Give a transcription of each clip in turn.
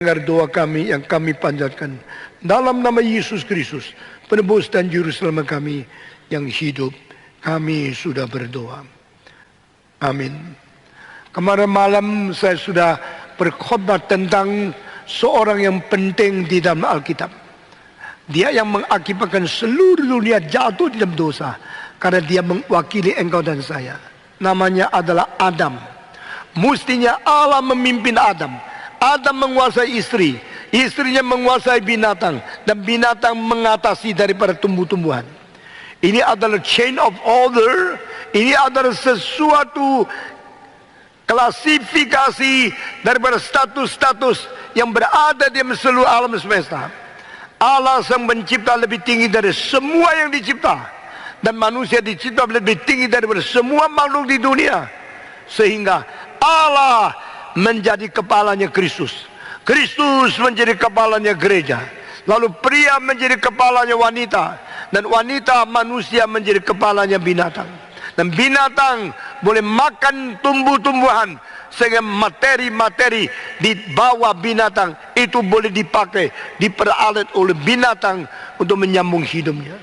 Dengar doa kami yang kami panjatkan dalam nama Yesus Kristus, penebus dan juru selamat kami yang hidup. Kami sudah berdoa. Amin. Kemarin malam saya sudah berkhotbah tentang seorang yang penting di dalam Alkitab. Dia yang mengakibatkan seluruh dunia jatuh di dalam dosa karena dia mewakili engkau dan saya. Namanya adalah Adam. Mestinya Allah memimpin Adam. Adam menguasai istri, istrinya menguasai binatang, dan binatang mengatasi daripada tumbuh-tumbuhan. Ini adalah chain of order. Ini adalah sesuatu klasifikasi daripada status-status yang berada di seluruh alam semesta. Allah sang pencipta lebih tinggi dari semua yang dicipta, dan manusia dicipta lebih tinggi daripada semua makhluk di dunia. Sehingga Allah menjadi kepalanya Kristus, Kristus menjadi kepalanya gereja, lalu pria menjadi kepalanya wanita, dan wanita manusia menjadi kepalanya binatang. Dan binatang boleh makan tumbuh-tumbuhan, sehingga materi-materi di bawah binatang itu boleh dipakai, diperalat oleh binatang untuk menyambung hidupnya.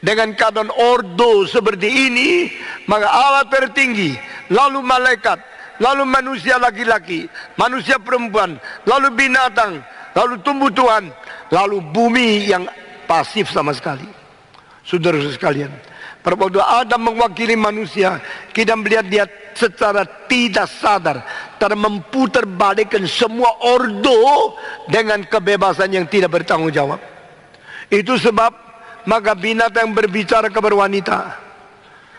Dengan keadaan ordo seperti ini, maka Allah tertinggi, lalu malaikat, lalu manusia laki-laki, manusia perempuan, lalu binatang, lalu tumbuh-tumbuhan, lalu bumi yang pasif sama sekali. Saudara sekalian, pada waktu Adam mewakili manusia, kita melihat dia secara tidak sadar telah memutarbalikkan semua ordo dengan kebebasan yang tidak bertanggung jawab. Itu sebab maka binatang berbicara kepada wanita,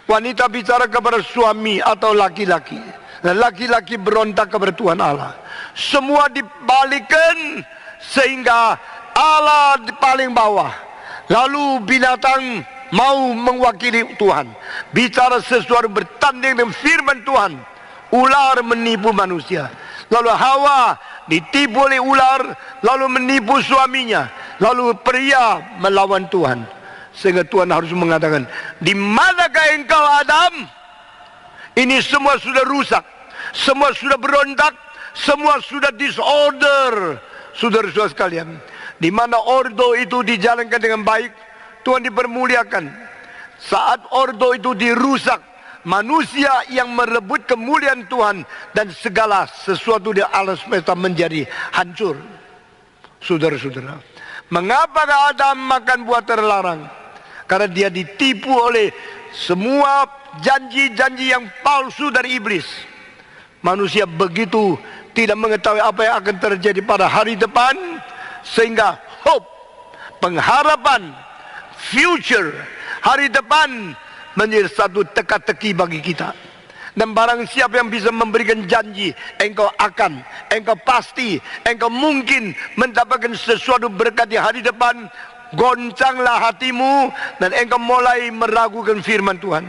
wanita bicara kepada suami atau laki-laki, dan laki-laki berontak kepada Tuhan Allah. Semua dibalikkan sehingga Allah di paling bawah, lalu binatang mau mewakili Tuhan, bicara sesuatu bertanding dengan firman Tuhan. Ular menipu manusia, lalu Hawa ditipu oleh ular, lalu menipu suaminya, lalu pria melawan Tuhan. Sehingga Tuhan harus mengatakan, di manakah engkau Adam? Ini semua sudah rusak, semua sudah berontak, semua sudah disorder. Saudara-saudara sekalian, di mana ordo itu dijalankan dengan baik, Tuhan dipermuliakan. Saat ordo itu dirusak, manusia yang merebut kemuliaan Tuhan dan segala sesuatu di alam semesta menjadi hancur. Saudara-saudara, mengapa Adam makan buah terlarang? Karena dia ditipu oleh semua janji-janji yang palsu dari iblis. Manusia begitu tidak mengetahui apa yang akan terjadi pada hari depan, sehingga hope, pengharapan, future, hari depan menjadi satu teka-teki bagi kita. Dan barang siapa yang bisa memberikan janji, engkau akan, engkau pasti, engkau mungkin mendapatkan sesuatu berkat di hari depan, goncanglah hatimu dan engkau mulai meragukan firman Tuhan.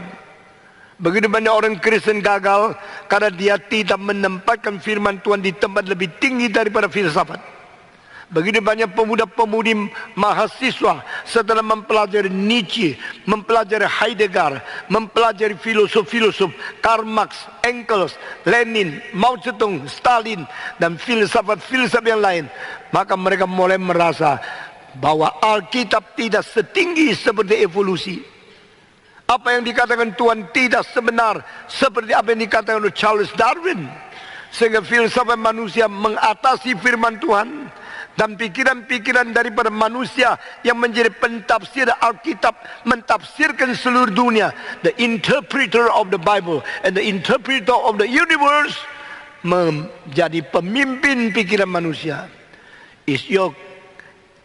Begitu banyak orang Kristen gagal karena dia tidak menempatkan firman Tuhan di tempat lebih tinggi daripada filsafat. Begitu banyak pemuda-pemudi mahasiswa setelah mempelajari Nietzsche, mempelajari Heidegger, mempelajari filosof-filosof Karl Marx, Engels, Lenin, Mao Zedong, Stalin, dan filsafat-filsafat yang lain, maka mereka mulai merasa bahwa Alkitab tidak setinggi seperti evolusi. Apa yang dikatakan Tuhan tidak sebenar seperti apa yang dikatakan oleh Charles Darwin. Sehingga filsafat manusia mengatasi firman Tuhan, dan pikiran-pikiran daripada manusia yang menjadi pentafsir Alkitab, mentafsirkan seluruh dunia. The interpreter of the Bible and the interpreter of the universe menjadi pemimpin pikiran manusia. Is your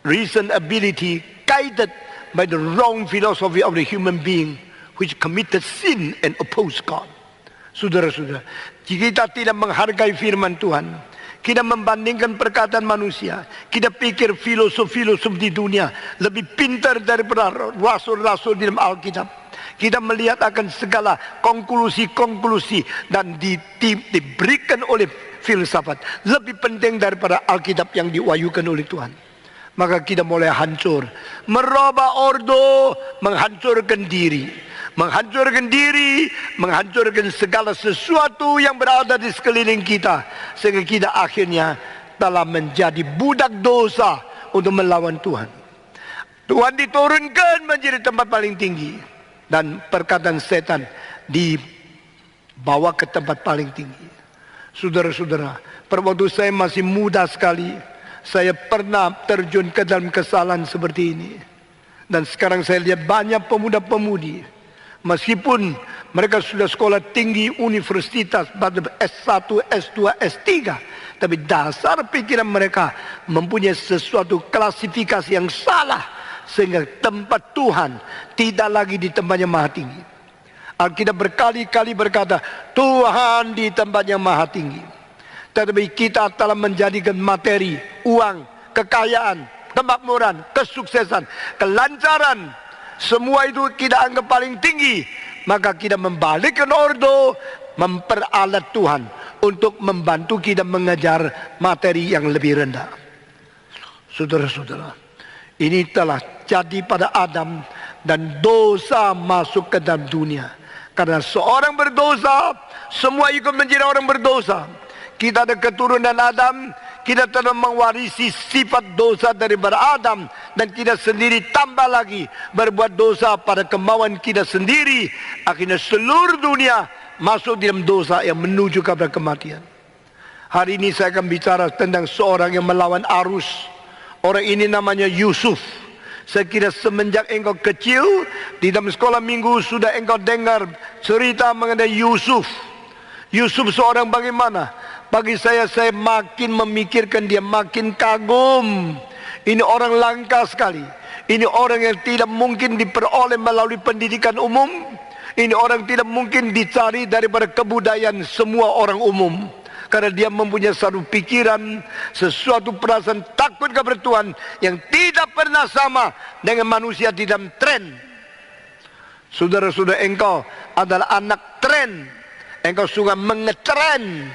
reason ability guided by the wrong philosophy of the human being which committed sin and opposed God? Saudara-saudara, jika kita tidak menghargai firman Tuhan, kita membandingkan perkataan manusia, kita pikir filosof-filosof di dunia lebih pintar daripada rasul-rasul di dalam Alkitab. Kita melihat akan segala konklusi-konklusi dan diberikan oleh filsafat lebih penting daripada Alkitab yang diwahyukan oleh Tuhan. Maka kita mulai hancur, merubah ordo, menghancurkan diri, menghancurkan segala sesuatu yang berada di sekeliling kita, sehingga kita akhirnya telah menjadi budak dosa untuk melawan Tuhan. Tuhan diturunkan menjadi tempat paling tinggi, dan perkataan setan dibawa ke tempat paling tinggi. Saudara-saudara, pada waktu saya masih muda sekali, saya pernah terjun ke dalam kesalahan seperti ini. Dan sekarang saya lihat banyak pemuda-pemudi, meskipun mereka sudah sekolah tinggi universitas, S1, S2, S3, tapi dasar pikiran mereka mempunyai sesuatu klasifikasi yang salah, sehingga tempat Tuhan tidak lagi di tempat yang maha tinggi. Alkitab berkali-kali berkata, Tuhan di tempat yang maha tinggi. Tetapi kita telah menjadikan materi, uang, kekayaan, kemakmuran, kesuksesan, kelancaran, semua itu kita anggap paling tinggi. Maka kita membalikkan ordo, memperalat Tuhan untuk membantu kita mengejar materi yang lebih rendah. Saudara-saudara, ini telah jadi pada Adam, dan dosa masuk ke dalam dunia. Karena seorang berdosa, semua ikut menjadi orang berdosa. Kita ada keturunan Adam, kita telah mewarisi sifat dosa daripada Adam, dan kita sendiri tambah lagi berbuat dosa pada kemauan kita sendiri. Akhirnya seluruh dunia masuk dalam dosa yang menuju kepada kematian. Hari ini saya akan bicara tentang seorang yang melawan arus. Orang ini namanya Yusuf. Saya kira semenjak engkau kecil, di dalam sekolah minggu sudah engkau dengar cerita mengenai Yusuf. Yusuf seorang bagaimana? Bagi saya makin memikirkan dia, makin kagum. Ini orang langka sekali. Ini orang yang tidak mungkin diperoleh melalui pendidikan umum. Ini orang tidak mungkin dicari daripada kebudayaan semua orang umum. Karena dia mempunyai satu pikiran, sesuatu perasaan takut kepada Tuhan yang tidak pernah sama dengan manusia di dalam tren. Saudara-saudara, engkau adalah anak tren. Engkau suka mengetren.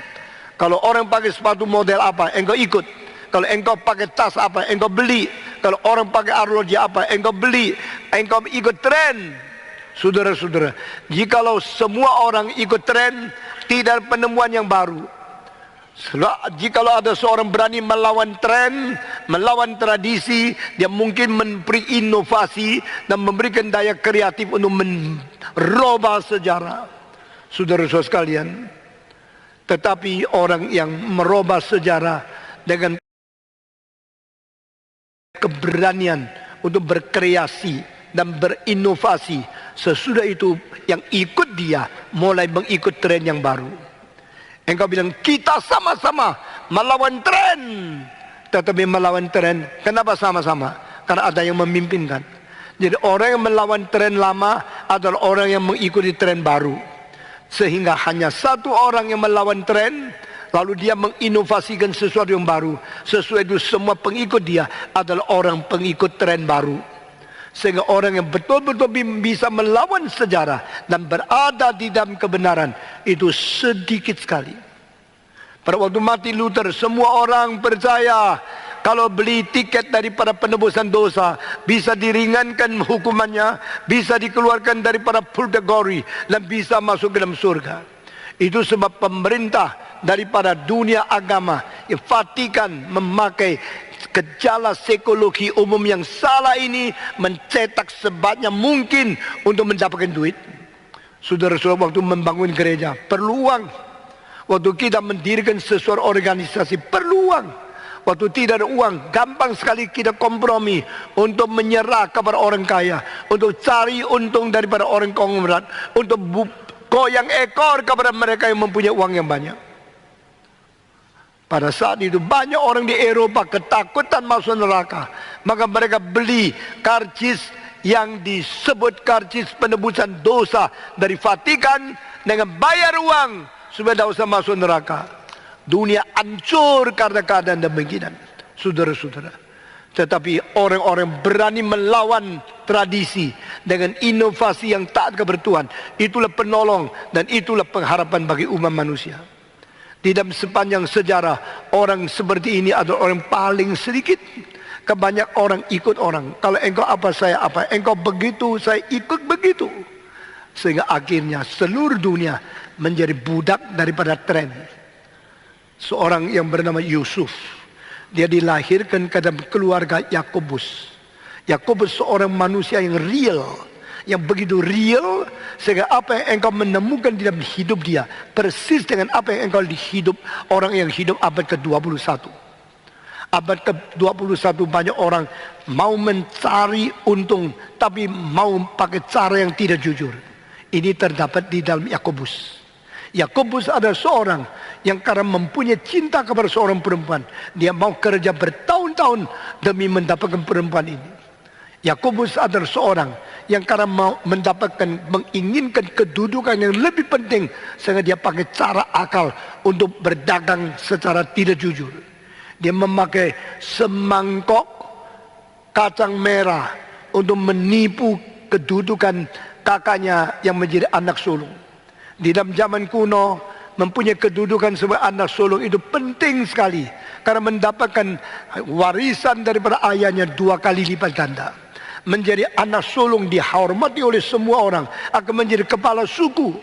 Kalau orang pakai sepatu model apa, engkau ikut. Kalau engkau pakai tas apa, engkau beli. Kalau orang pakai arloji apa, engkau beli. Engkau ikut tren. Saudara-saudara, jikalau semua orang ikut tren, tidak ada penemuan yang baru. Jikalau ada seorang berani melawan tren, melawan tradisi, dia mungkin memberi inovasi dan memberikan daya kreatif untuk merubah sejarah. Saudara-saudara sekalian, tetapi orang yang merubah sejarah dengan keberanian untuk berkreasi dan berinovasi, sesudah itu yang ikut dia mulai mengikut tren yang baru. Engkau bilang kita sama-sama melawan tren, tetapi melawan tren, kenapa sama-sama? Karena ada yang memimpinkan. Jadi orang yang melawan tren lama adalah orang yang mengikuti tren baru. Sehingga hanya satu orang yang melawan tren, lalu dia menginovasikan sesuatu yang baru. Sesuai itu semua pengikut dia adalah orang pengikut tren baru. Sehingga orang yang betul-betul bisa melawan sejarah dan berada di dalam kebenaran itu sedikit sekali. Pada waktu mati Luther, semua orang percaya kalau beli tiket daripada penebusan dosa, bisa diringankan hukumannya, bisa dikeluarkan daripada purgatory, dan bisa masuk ke dalam surga. Itu sebab pemerintah daripada dunia agama, Vatikan, memakai gejala psikologi umum yang salah ini, mencetak sebanyak mungkin untuk mendapatkan duit. Saudara-saudara, waktu membangun gereja perlu uang. Waktu kita mendirikan sesuatu organisasi perlu uang. Waktu tidak ada uang, gampang sekali kita kompromi untuk menyerah kepada orang kaya, untuk cari untung daripada orang konglomerat, untuk goyang ekor kepada mereka yang mempunyai uang yang banyak. Pada saat itu banyak orang di Eropa ketakutan masuk neraka, maka mereka beli karcis yang disebut karcis penebusan dosa dari Vatikan dengan bayar uang supaya tidak usah masuk neraka. Dunia hancur karena keadaan demikian, saudara-saudara. Tetapi orang-orang berani melawan tradisi dengan inovasi yang taat kepada Tuhan, itulah penolong dan itulah pengharapan bagi umat manusia. Di dalam sepanjang sejarah, orang seperti ini adalah orang paling sedikit. Kebanyakan orang ikut orang. Kalau engkau apa, saya apa. Engkau begitu, saya ikut begitu. Sehingga akhirnya seluruh dunia menjadi budak daripada tren. Seorang yang bernama Yusuf. Dia dilahirkan ke dalam keluarga Yakobus. Yakobus seorang manusia yang real, yang begitu real sehingga apa yang engkau menemukan di dalam hidup dia persis dengan apa yang engkau hidup orang yang hidup abad ke-21. Abad ke-21 banyak orang mau mencari untung tapi mau pakai cara yang tidak jujur. Ini terdapat di dalam Yakobus. Yakobus adalah seorang yang karena mempunyai cinta kepada seorang perempuan, dia mau kerja bertahun-tahun demi mendapatkan perempuan ini. Yakobus adalah seorang yang karena mau menginginkan kedudukan yang lebih penting sehingga dia pakai cara akal untuk berdagang secara tidak jujur. Dia memakai semangkok kacang merah untuk menipu kedudukan kakaknya yang menjadi anak sulung. Di dalam zaman kuno, mempunyai kedudukan sebagai anak sulung itu penting sekali karena mendapatkan warisan daripada ayahnya 2 kali lipat ganda. Menjadi anak sulung dihormati oleh semua orang, akan menjadi kepala suku.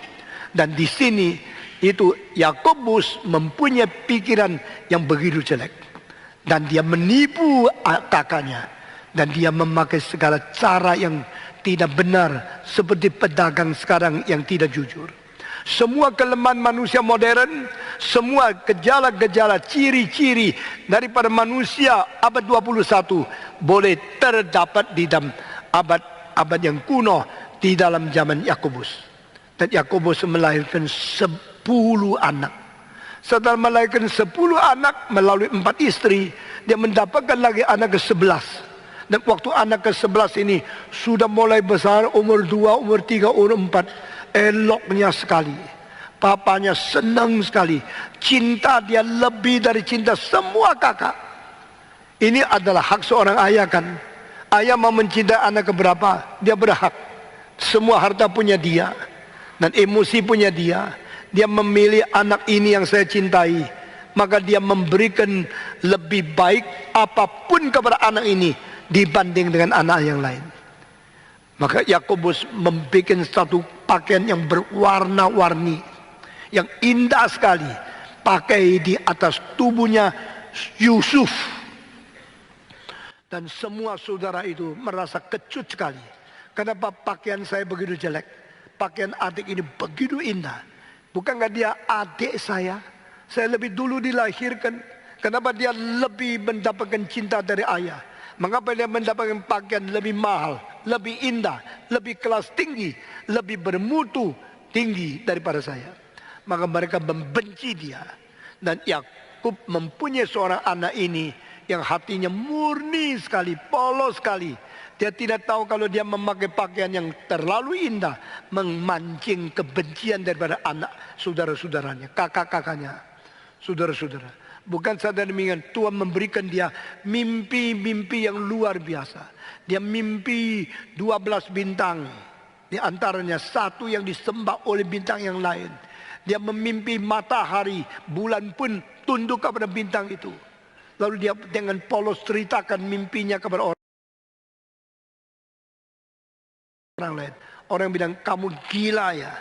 Dan di sini itu Yakobus mempunyai pikiran yang begitu jelek dan dia menipu kakaknya dan dia memakai segala cara yang tidak benar seperti pedagang sekarang yang tidak jujur. Semua kelemahan manusia modern, semua gejala-gejala, ciri-ciri daripada manusia abad 21 boleh terdapat di dalam abad yang kuno di dalam zaman Yakobus. Dan Yakobus melahirkan 10 anak. Setelah melahirkan 10 anak melalui 4 istri, dia mendapatkan lagi anak ke-11. Dan waktu anak ke-11 ini sudah mulai besar, umur 2, umur 3, umur 4. Eloknya sekali. Papanya senang sekali. Cinta dia lebih dari cinta semua kakak. Ini adalah hak seorang ayah kan. Ayah mau mencintai anak keberapa, dia berhak. Semua harta punya dia. Dan emosi punya dia. Dia memilih anak ini yang saya cintai. Maka dia memberikan lebih baik apapun kepada anak ini dibanding dengan anak yang lain. Maka Yakobus membuat satu pakaian yang berwarna-warni, yang indah sekali, pakai di atas tubuhnya Yusuf. Dan semua saudara itu merasa kecut sekali. Kenapa pakaian saya begitu jelek? Pakaian adik ini begitu indah. Bukankah dia adik saya? Saya lebih dulu dilahirkan. Kenapa dia lebih mendapatkan cinta dari ayah? Mengapa dia mendapatkan pakaian lebih mahal, lebih indah, lebih kelas tinggi, lebih bermutu tinggi daripada saya? Maka mereka membenci dia. Dan Yakub mempunyai seorang anak ini yang hatinya murni sekali, polos sekali. Dia tidak tahu kalau dia memakai pakaian yang terlalu indah memancing kebencian daripada anak saudara-saudaranya, kakak-kakaknya, saudara-saudara. Bukan saja demikian, Tuhan memberikan dia mimpi-mimpi yang luar biasa. Dia mimpi 12 bintang. Di antaranya satu yang disembah oleh bintang yang lain. Dia memimpi matahari, bulan pun tunduk kepada bintang itu. Lalu dia dengan polos ceritakan mimpinya kepada orang lain. Orang bilang, kamu gila ya.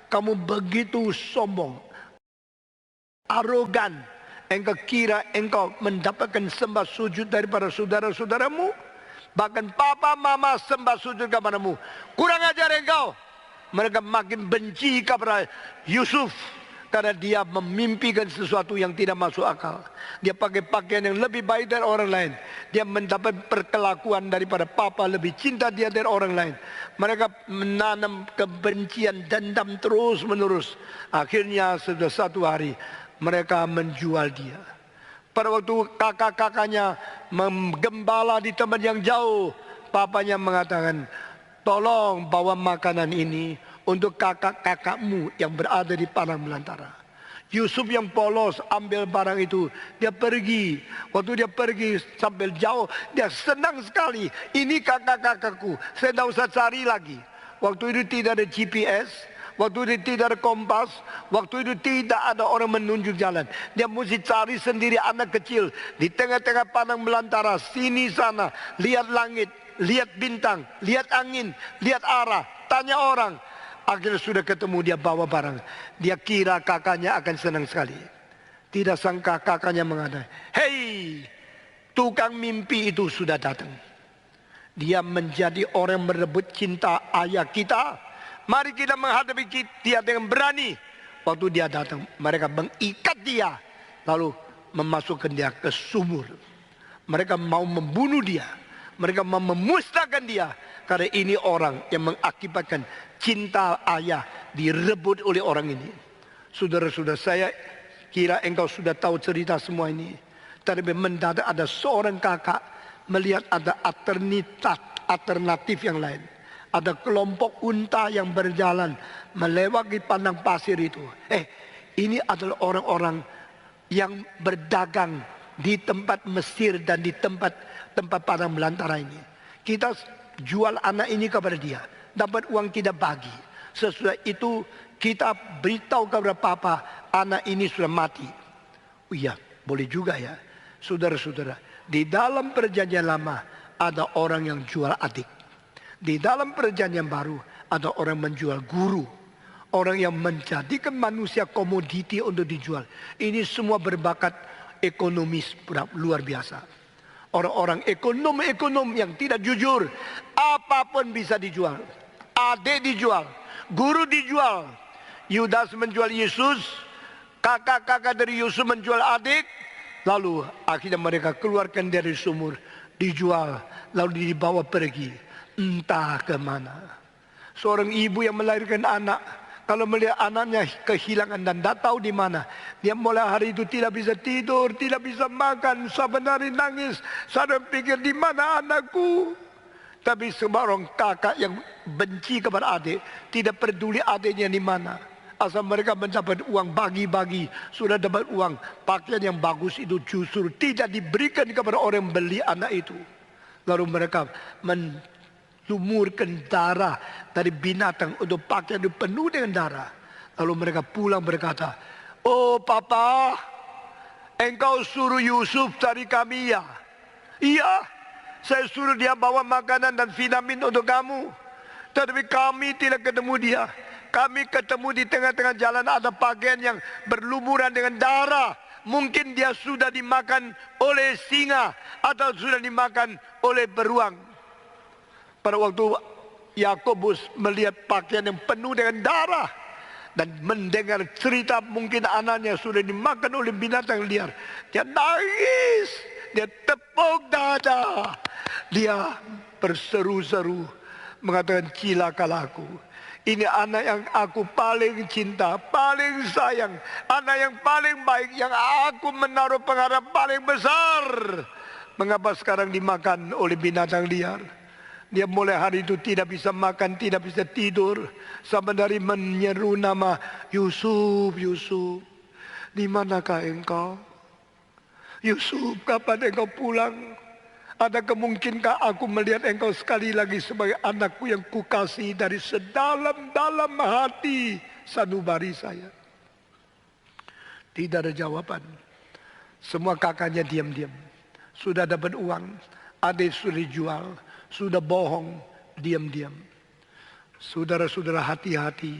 Kamu begitu sombong, arogan. Engkau kira engkau mendapatkan sembah sujud daripada saudara-saudaramu? Bahkan papa mama sembah sujud kepadamu. Kurang ajar engkau. Mereka makin benci kepada Yusuf karena dia memimpikan sesuatu yang tidak masuk akal. Dia pakai pakaian yang lebih baik dari orang lain. Dia mendapat perkelakuan daripada papa, lebih cinta dia dari orang lain. Mereka menanam kebencian, dendam terus menerus. Akhirnya sudah satu hari mereka menjual dia. Pada waktu kakak-kakaknya menggembala di tempat yang jauh, papanya mengatakan, tolong bawa makanan ini untuk kakak-kakakmu yang berada di padang belantara. Yusuf yang polos ambil barang itu, dia pergi. Waktu dia pergi sambil jauh, dia senang sekali. Ini kakak-kakakku, saya tidak usah cari lagi. Waktu itu tidak ada GPS, waktu itu tidak ada kompas, waktu itu tidak ada orang menunjuk jalan. Dia mesti cari sendiri anak kecil di tengah-tengah padang belantara, sini sana, lihat langit, lihat bintang, lihat angin, lihat arah, tanya orang. Akhirnya sudah ketemu, dia bawa barang. Dia kira kakaknya akan senang sekali. Tidak sangka kakaknya mengatakan, hei, tukang mimpi itu sudah datang. Dia menjadi orang yang merebut cinta ayah kita. Mari kita menghadapi dia dengan berani. Waktu dia datang, mereka mengikat dia, lalu memasukkan dia ke sumur. Mereka mau membunuh dia. Mereka mau memusnahkan dia. Karena ini orang yang mengakibatkan cinta ayah direbut oleh orang ini. Saudara-saudara, saya kira engkau sudah tahu cerita semua ini. Tapi mendadak ada seorang kakak melihat ada alternatif yang lain. Ada kelompok unta yang berjalan melewati padang pasir itu. Ini adalah orang-orang yang berdagang di tempat Mesir dan di tempat padang belantara ini. Kita jual anak ini kepada dia, dapat uang kita bagi. Sesudah itu kita beritahu kepada papa, anak ini sudah mati. Oh iya, boleh juga ya. Saudara-saudara, di dalam perjanjian lama ada orang yang jual adik. Di dalam perjanjian baru ada orang menjual guru. Orang yang menjadikan manusia komoditi untuk dijual. Ini semua berbakat ekonomis luar biasa. Orang-orang ekonom yang tidak jujur, apapun bisa dijual. Adik dijual, guru dijual. Yudas menjual Yesus, kakak-kakak dari Yesus menjual adik. Lalu akhirnya mereka keluarkan dari sumur, dijual, lalu dibawa pergi entah kemana. Seorang ibu yang melahirkan anak, kalau melihat anaknya kehilangan dan tidak tahu di mana, dia mulai hari itu tidak bisa tidur, tidak bisa makan, saban hari nangis. Saya pikir di mana anakku? Tapi seorang kakak yang benci kepada adik, tidak peduli adiknya di mana. Asal mereka mendapat uang bagi-bagi, sudah dapat uang, pakaian yang bagus itu justru tidak diberikan kepada orang yang beli anak itu. Lalu mereka lumurkan darah dari binatang untuk pakaian itu penuh dengan darah. Lalu mereka pulang berkata, "Oh papa, engkau suruh Yusuf dari kami ya?" "Iya, saya suruh dia bawa makanan dan vitamin untuk kamu. Tetapi kami tidak ketemu dia. Kami ketemu di tengah-tengah jalan ada pakaian yang berlumuran dengan darah. Mungkin dia sudah dimakan oleh singa atau sudah dimakan oleh beruang." Pada waktu Yakobus melihat pakaian yang penuh dengan darah dan mendengar cerita mungkin anaknya sudah dimakan oleh binatang liar, dia nangis, dia tepuk dada, dia berseru-seru mengatakan, "Cilakalah aku. Ini anak yang aku paling cinta, paling sayang, anak yang paling baik, yang aku menaruh pengharap paling besar. Mengapa sekarang dimakan oleh binatang liar?" Dia mulai hari itu tidak bisa makan, tidak bisa tidur, sampai dari menyeru nama Yusuf, Yusuf, di manakah engkau? Yusuf, kapan engkau pulang? Ada kemungkinkah aku melihat engkau sekali lagi sebagai anakku yang kukasihi dari sedalam-dalam hati sanubari saya? Tidak ada jawaban. Semua kakaknya diam-diam. Sudah dapat uang, adik sudah dijual, sudah bohong, diam-diam. Saudara-saudara, hati-hati.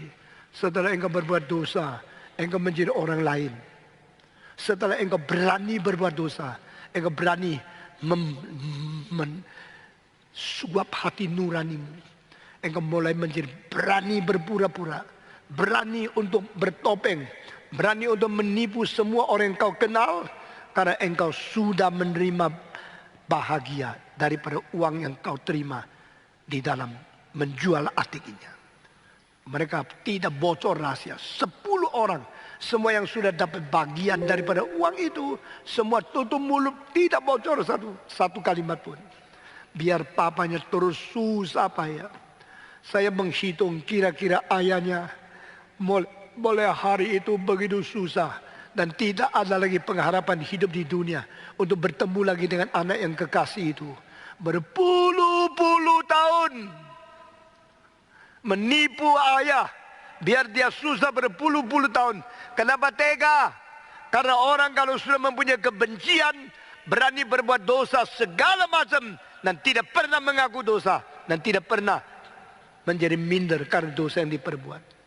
Setelah engkau berbuat dosa, engkau menjadi orang lain. Setelah engkau berani berbuat dosa, engkau berani suap hati nuranimu. Engkau mulai menjadi berani berpura-pura, berani untuk bertopeng, berani untuk menipu semua orang yang kau kenal, karena engkau sudah menerima bahagia daripada uang yang kau terima di dalam menjual atiknya. Mereka tidak bocor rahasia. 10 orang, semua yang sudah dapat bagian daripada uang itu, semua tutup mulut, tidak bocor satu kalimat pun. Biar papanya terus susah payah. Saya menghitung kira-kira ayahnya mulai hari itu begitu susah. Dan tidak ada lagi pengharapan hidup di dunia untuk bertemu lagi dengan anak yang kekasih itu. Berpuluh-puluh tahun menipu ayah biar dia susah berpuluh-puluh tahun. Kenapa tega? Karena orang kalau sudah mempunyai kebencian, berani berbuat dosa segala macam dan tidak pernah mengaku dosa dan tidak pernah menjadi minder karena dosa yang diperbuat.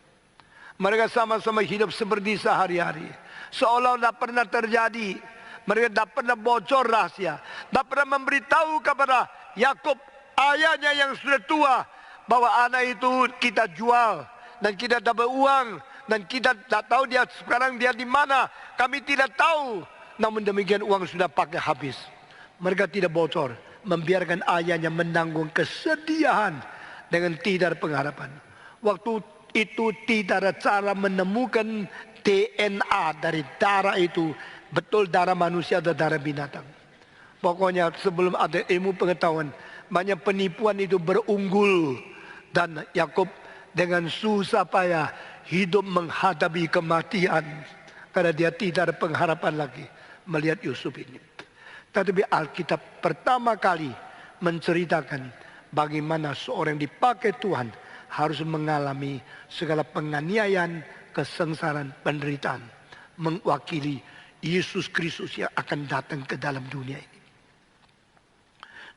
Mereka sama-sama hidup seperti sehari-hari, seolah-olah pernah terjadi. Mereka tidak pernah bocor rahasia. Tidak pernah memberitahu kepada Yakub, ayahnya yang sudah tua, bahwa anak itu kita jual dan kita dapat uang, dan kita tak tahu dia sekarang dia di mana. Kami tidak tahu. Namun demikian uang sudah pakai habis. Mereka tidak bocor, membiarkan ayahnya menanggung kesedihan dengan tidak ada pengharapan. Waktu itu tidak ada cara menemukan DNA dari darah itu betul darah manusia atau darah binatang. Pokoknya sebelum ada ilmu pengetahuan, banyak penipuan itu berunggul, dan Yakub dengan susah payah hidup menghadapi kematian karena dia tidak ada pengharapan lagi melihat Yusuf ini. Tetapi Alkitab pertama kali menceritakan bagaimana seorang yang dipakai Tuhan harus mengalami segala penganiayaan, kesengsaraan, penderitaan, mewakili Yesus Kristus yang akan datang ke dalam dunia ini.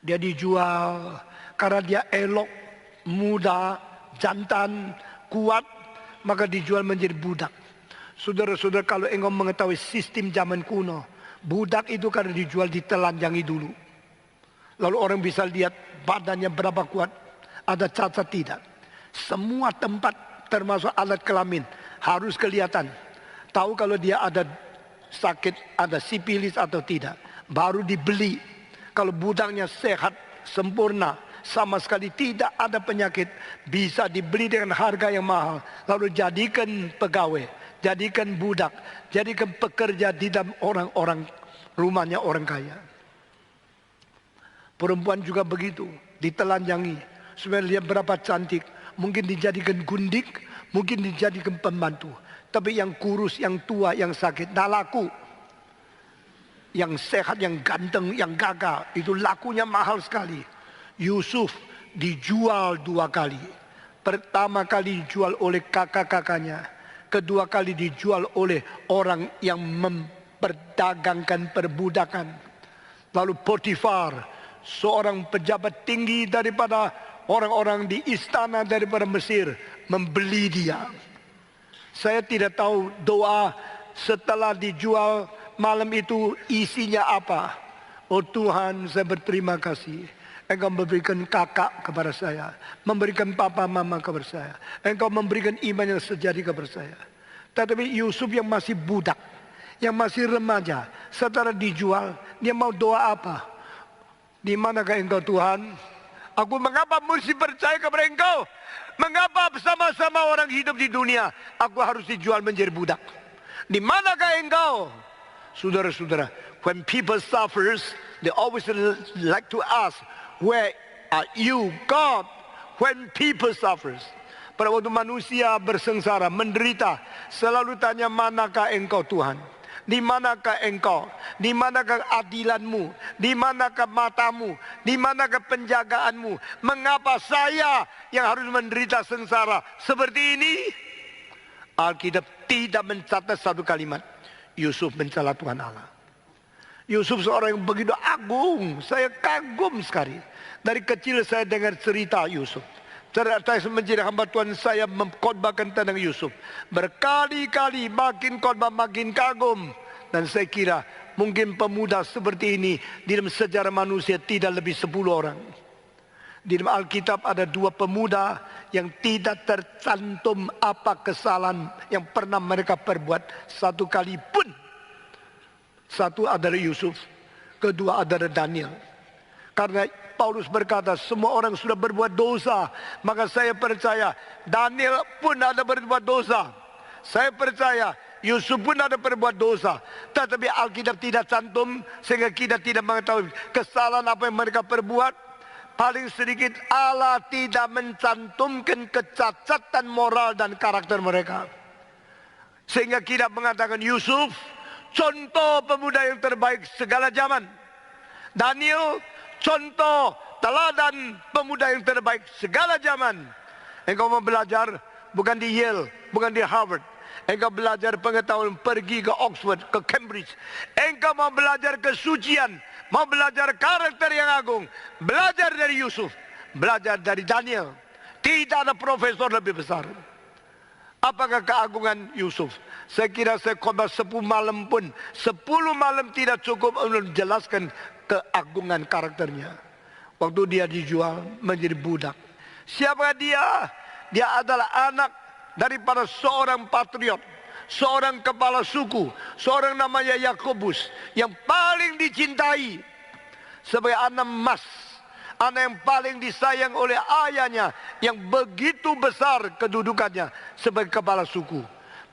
Dia dijual karena dia elok, muda, jantan, kuat, maka dijual menjadi budak. Saudara-saudara, kalau engkau mengetahui sistem zaman kuno, budak itu karena dijual ditelanjangi dulu. Lalu orang bisa lihat badannya berapa kuat, ada cacat tidak. Semua tempat termasuk alat kelamin harus kelihatan. Tahu kalau dia ada sakit, ada sipilis atau tidak. Baru dibeli. Kalau budaknya sehat, sempurna, sama sekali tidak ada penyakit, bisa dibeli dengan harga yang mahal. Lalu jadikan pegawai, jadikan budak, jadikan pekerja di dalam orang-orang rumahnya orang kaya. Perempuan juga begitu, ditelanjangi supaya lihat berapa cantik. Mungkin dijadikan gundik, mungkin dijadikan pembantu. Tapi yang kurus, yang tua, yang sakit, tak laku. Yang sehat, yang ganteng, yang gagah, itu lakunya mahal sekali. Yusuf dijual 2 kali. Pertama kali dijual oleh kakak-kakaknya. Kedua kali dijual oleh orang yang memperdagangkan perbudakan. Lalu Potifar, seorang pejabat tinggi daripada orang-orang di istana daripada Mesir, membeli dia. Saya tidak tahu doa setelah dijual malam itu isinya apa. Oh Tuhan, saya berterima kasih. Engkau memberikan kakak kepada saya, memberikan papa mama kepada saya. Engkau memberikan iman yang sejati kepada saya. Tetapi Yusuf yang masih budak, yang masih remaja, setelah dijual, dia mau doa apa? Di manakah engkau Tuhan? Aku mengapa mesti percaya kepada engkau? Mengapa bersama-sama orang hidup di dunia aku harus dijual menjadi budak? Di manakah engkau? Saudara-saudara, when people suffers, they always like to ask, where are you, God? When people suffers. Pada waktu manusia bersengsara, menderita, selalu tanya, manakah engkau Tuhan? Di manakah engkau? Di manakah adilanmu? Di manakah matamu? Di manakah penjagaanmu? Mengapa saya yang harus menderita sengsara seperti ini? Alkitab tidak mencatat satu kalimat Yusuf mencela Tuhan Allah. Yusuf seorang yang begitu agung. Saya kagum sekali. Dari kecil saya dengar cerita Yusuf. Saya menjadi hamba Tuhan, saya mengkhotbahkan tentang Yusuf. Berkali-kali makin khotbah makin kagum. Dan saya kira mungkin pemuda seperti ini di dalam sejarah manusia tidak lebih 10 orang. Di dalam Alkitab ada 2 pemuda yang tidak tercantum apa kesalahan yang pernah mereka perbuat satu kali pun. Satu adalah Yusuf, kedua adalah Daniel. Karena Paulus berkata, semua orang sudah berbuat dosa, maka saya percaya Daniel pun ada berbuat dosa. Saya percaya Yusuf pun ada berbuat dosa. Tetapi Alkitab tidak cantum, sehingga kita tidak mengetahui kesalahan apa yang mereka perbuat. Paling sedikit Allah tidak mencantumkan kecacatan moral dan karakter mereka. Sehingga kita mengatakan Yusuf contoh pemuda yang terbaik segala zaman. Daniel contoh teladan pemuda yang terbaik segala zaman. Engkau mau belajar bukan di Yale, bukan di Harvard. Engkau belajar pengetahuan, pergi ke Oxford, ke Cambridge. Engkau mau belajar kesucian, mau belajar karakter yang agung. Belajar dari Yusuf, belajar dari Daniel. Tidak ada profesor lebih besar. Apakah keagungan Yusuf? Saya kira saya khotbah 10 malam pun 10 malam tidak cukup untuk menjelaskan keagungan karakternya. Waktu dia dijual menjadi budak. Siapa dia? Dia adalah anak daripada seorang patriot, seorang kepala suku, seorang namanya Yakobus yang paling dicintai sebagai anak emas, anak yang paling disayang oleh ayahnya yang begitu besar kedudukannya sebagai kepala suku.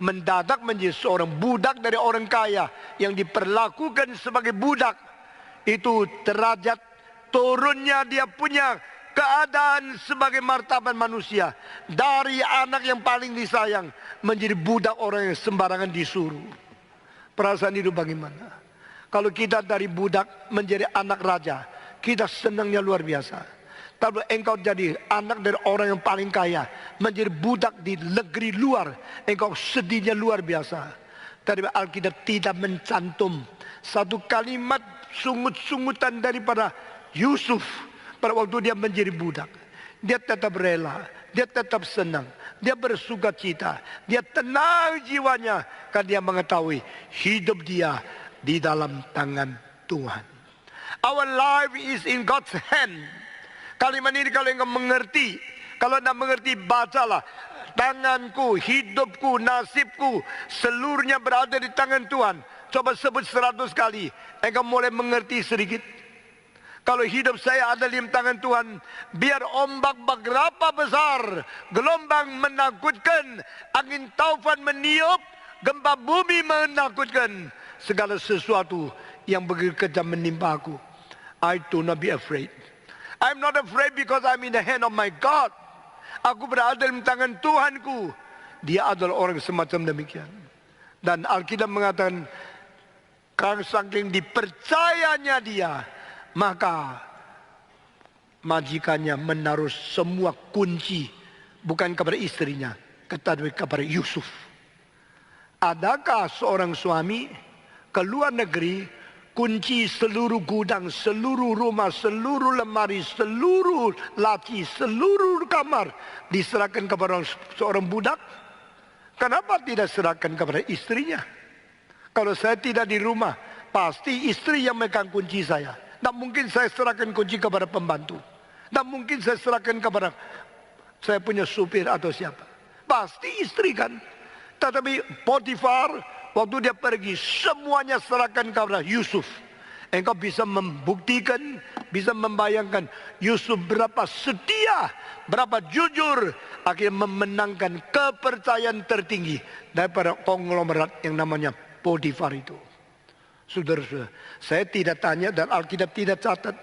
Mendadak menjadi seorang budak dari orang kaya yang diperlakukan sebagai budak. Itu derajat turunnya dia punya keadaan sebagai martabat manusia. Dari anak yang paling disayang menjadi budak orang yang sembarangan disuruh. Perasaan itu bagaimana? Kalau kita dari budak menjadi anak raja, kita senangnya luar biasa. Tapi engkau jadi anak dari orang yang paling kaya, menjadi budak di negeri luar, engkau sedihnya luar biasa. Tapi Alkitab tidak mencantum satu kalimat sungut-sungutan daripada Yusuf pada waktu dia menjadi budak. Dia tetap rela, dia tetap senang, dia bersuka cita, dia tenang jiwanya karena dia mengetahui hidup dia di dalam tangan Tuhan. Our life is in God's hand. Kalimat ini kalau engkau mengerti, kalau anda mengerti, bacalah. Tanganku, hidupku, nasibku, seluruhnya berada di tangan Tuhan. Coba sebut 100 kali, engkau mulai mengerti sedikit. Kalau hidup saya ada di tangan Tuhan, biar ombak berapa besar, gelombang menakutkan, angin taufan meniup, gempa bumi menakutkan, segala sesuatu yang begitu kejam menimpa aku, I do not be afraid. I'm not afraid because I'm in the hand of my God. Aku berada di tangan Tuhanku. Dia adalah orang semacam demikian. Dan Alkitab mengatakan, karena saking dipercayanya dia, maka majikannya menaruh semua kunci, bukan kepada istrinya, tetapi kepada Yusuf. Adakah seorang suami ke luar negeri, kunci seluruh gudang, seluruh rumah, seluruh lemari, seluruh laci, seluruh kamar diserahkan kepada seorang budak? Kenapa tidak serahkan kepada istrinya? Kalau saya tidak di rumah, pasti istri yang megang kunci saya. Tak mungkin saya serahkan kunci kepada pembantu. Tak mungkin saya serahkan kepada saya punya supir atau siapa. Pasti istri kan. Tetapi Potifar, waktu dia pergi, semuanya serahkan kepada Yusuf. Engkau bisa membuktikan, bisa membayangkan Yusuf berapa setia, berapa jujur, akhirnya memenangkan kepercayaan tertinggi daripada konglomerat yang namanya Potifar itu. Saudara-saudara, saya tidak tanya dan Alkitab tidak catat.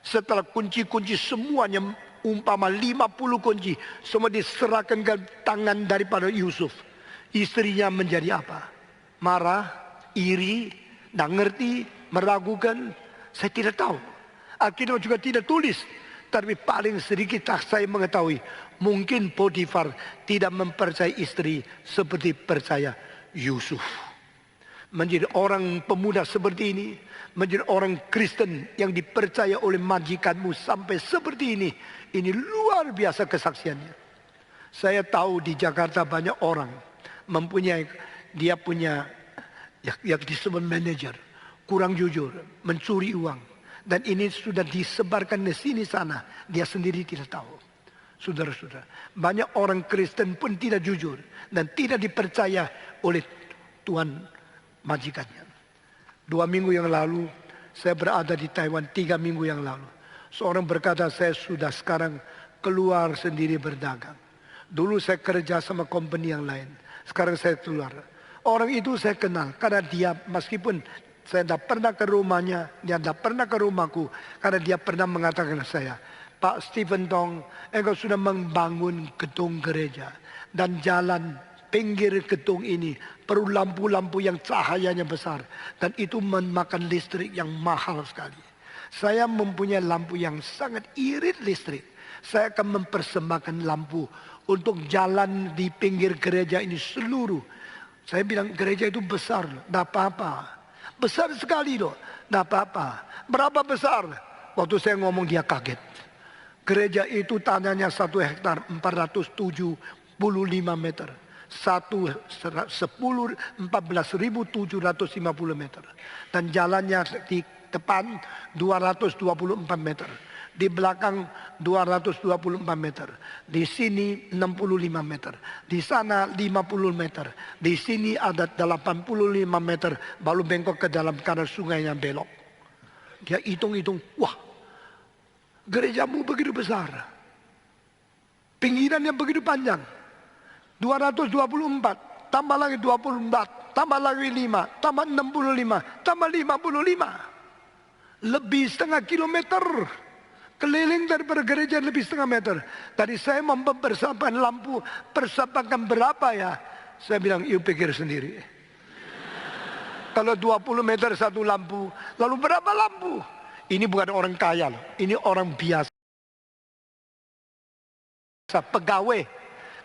Setelah kunci-kunci semuanya, umpama 50 kunci, semua diserahkan ke tangan daripada Yusuf. Istrinya menjadi apa? Marah, iri, tak ngerti, meragukan. Saya tidak tahu. Alkitab juga tidak tulis. Tapi paling sedikit saya mengetahui, mungkin Potifar tidak mempercayai istri seperti percaya Yusuf. Menjadi orang pemuda seperti ini, menjadi orang Kristen yang dipercaya oleh majikanmu sampai seperti ini luar biasa kesaksiannya. Saya tahu di Jakarta banyak orang mempunyai, dia punya yang disebut manajer, kurang jujur, mencuri uang, dan ini sudah disebarkan di sini sana, dia sendiri tidak tahu. Saudara-saudara, banyak orang Kristen pun tidak jujur dan tidak dipercaya oleh Tuhan majikannya. 2 minggu yang lalu saya berada di Taiwan, 3 minggu yang lalu, seorang berkata, saya sudah sekarang keluar sendiri berdagang. Dulu saya kerja sama company yang lain, sekarang saya keluar. Orang itu saya kenal karena dia, meskipun saya tidak pernah ke rumahnya, dia tidak pernah ke rumahku, karena dia pernah mengatakan saya, Pak Stephen Tong, engkau sudah membangun gedung gereja dan jalan pinggir gedung ini perlu lampu-lampu yang cahayanya besar dan itu memakan listrik yang mahal sekali. Saya mempunyai lampu yang sangat irit listrik. Saya akan mempersembahkan lampu untuk jalan di pinggir gereja ini seluruh. Saya bilang gereja itu besar, tidak apa-apa. Besar sekali loh, tidak apa-apa. Berapa besar? Waktu saya ngomong dia kaget. Gereja itu tanahnya 1 hektar 475 meter. 14.750 meter. Dan jalannya di depan 224 meter. Di belakang 224 meter. Di sini 65 meter. Di sana 50 meter. Di sini ada 85 meter. Baru bengkok ke dalam karena sungainya belok. Dia hitung-hitung. Wah, gerejamu begitu besar. Pinggirannya begitu panjang. 224. Tambah lagi 24. Tambah lagi 5. Tambah 65. Tambah 55. Lebih setengah kilometer. Keliling daripada gereja lebih setengah meter. Tadi saya mempersiapkan lampu. Persiapkan berapa ya? Saya bilang, you pikir sendiri. Kalau 20 meter satu lampu. Lalu berapa lampu? Ini bukan orang kaya loh. Ini orang biasa. Pegawai.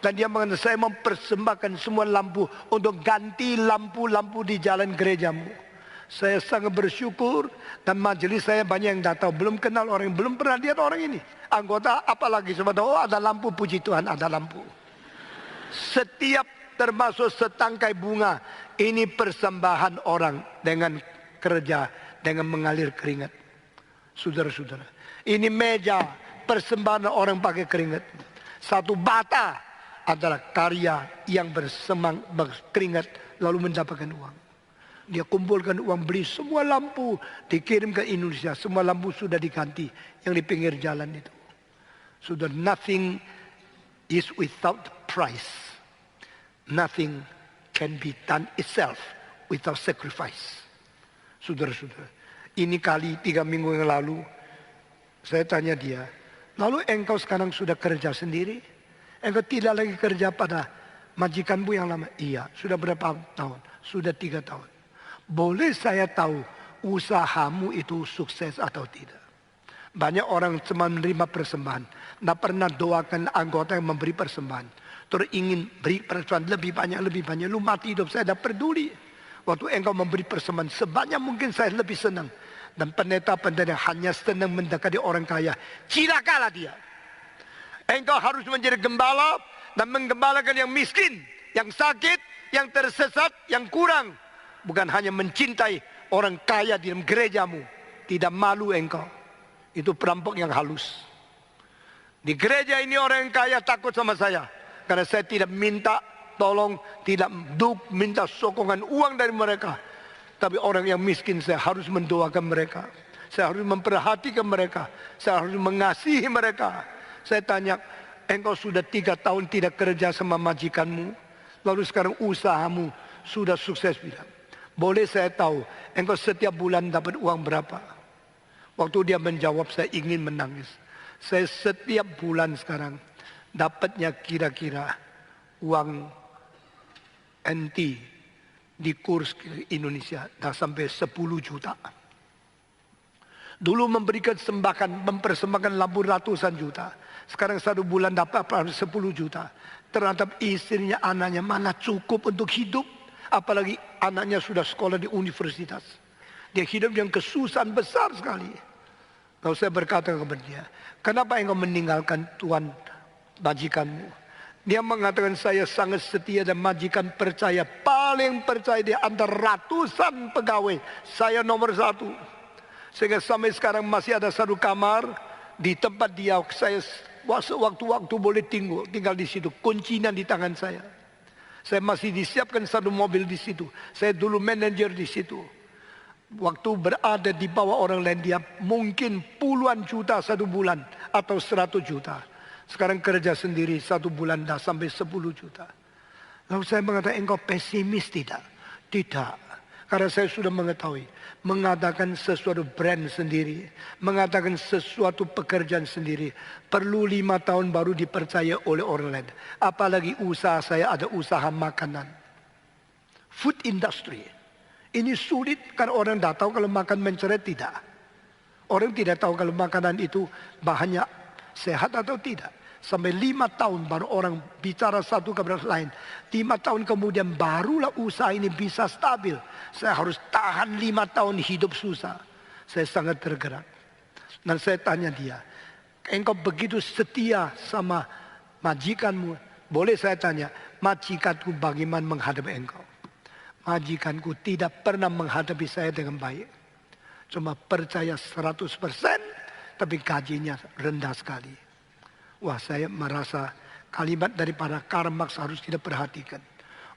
Dan dia mengatakan, saya mempersembahkan semua lampu. Untuk ganti lampu-lampu di jalan gerejamu. Saya sangat bersyukur dan majelis saya banyak yang datang. Belum kenal orang, belum pernah lihat orang ini. Anggota apalagi cuma tahu, oh ada lampu, puji Tuhan ada lampu. Setiap termasuk setangkai bunga. Ini persembahan orang dengan kerja, dengan mengalir keringat. Saudara-saudara. Ini meja persembahan orang pakai keringat. Satu bata adalah karya yang berkeringat lalu mendapatkan uang. Dia kumpulkan uang beli semua lampu. Dikirim ke Indonesia. Semua lampu sudah diganti. Yang di pinggir jalan itu. Sudah nothing is without price. Nothing can be done itself without sacrifice. Saudara-saudara. Ini kali 3 minggu yang lalu. Saya tanya dia. Lalu engkau sekarang sudah kerja sendiri? Engkau tidak lagi kerja pada majikanmu yang lama? Iya. Sudah berapa tahun? Sudah 3 tahun. Boleh saya tahu usahamu itu sukses atau tidak? Banyak orang cuma menerima persembahan. Tidak pernah doakan anggota yang memberi persembahan. Terus ingin beri persembahan lebih banyak. Lu mati hidup saya tidak peduli. Waktu engkau memberi persembahan sebanyak mungkin saya lebih senang. Dan pendeta-pendeta hanya senang mendekati orang kaya. Cilakalah dia. Engkau harus menjadi gembala dan menggembalakan yang miskin, yang sakit, yang tersesat, yang kurang. Bukan hanya mencintai orang kaya di dalam gerejamu. Tidak malu engkau. Itu perampok yang halus. Di gereja ini orang yang kaya takut sama saya. Karena saya tidak minta tolong, tidak minta sokongan uang dari mereka. Tapi orang yang miskin saya harus mendoakan mereka. Saya harus memperhatikan mereka. Saya harus mengasihi mereka. Saya tanya, engkau sudah 3 tahun tidak kerja sama majikanmu. Lalu sekarang usahamu sudah sukses tidak? Boleh saya tahu, engkau setiap bulan dapat uang berapa? Waktu dia menjawab, saya ingin menangis. Saya setiap bulan sekarang dapatnya kira-kira uang NT di kurs Indonesia dah sampai 10 juta. Dulu memberikan mempersembahkan lampu ratusan juta. Sekarang 1 bulan dapat 10 juta. Terhadap istrinya, anaknya, mana cukup untuk hidup? Apalagi anaknya sudah sekolah di universitas. Dia hidup yang kesusahan besar sekali. Lalu saya berkata kepada dia, kenapa engkau meninggalkan Tuhan majikanmu? Dia mengatakan saya sangat setia dan majikan percaya. Paling percaya di antara ratusan pegawai. Saya nomor 1. Sehingga sampai sekarang masih ada 1 kamar. Di tempat dia saya waktu-waktu boleh tinggal di situ. Kuncinya di tangan saya. Saya masih disiapkan 1 mobil di situ. Saya dulu manajer di situ. Waktu berada di bawah orang lain dia mungkin puluhan juta 1 bulan. Atau 100 juta. Sekarang kerja sendiri 1 bulan dah sampai 10 juta. Lalu saya mengatakan engkau pesimis tidak? Tidak. Karena saya sudah mengetahui. Mengadakan sesuatu brand sendiri. Mengadakan sesuatu pekerjaan sendiri. Perlu 5 tahun baru dipercaya oleh orang lain. Apalagi usaha saya ada usaha makanan. Food industry. Ini sulit karena orang tidak tahu kalau makan mencret tidak. Orang tidak tahu kalau makanan itu bahannya sehat atau tidak. Sampai 5 tahun baru orang bicara satu kepada lain. 5 tahun kemudian barulah usaha ini bisa stabil. Saya harus tahan 5 tahun hidup susah. Saya sangat tergerak. Dan saya tanya dia, engkau begitu setia sama majikanmu. Boleh saya tanya, majikanku bagaimana menghadapi engkau. Majikanku tidak pernah menghadapi saya dengan baik. Cuma percaya 100%, tapi gajinya rendah sekali. Wah, saya merasa kalimat dari para Karl Marx harus kita perhatikan.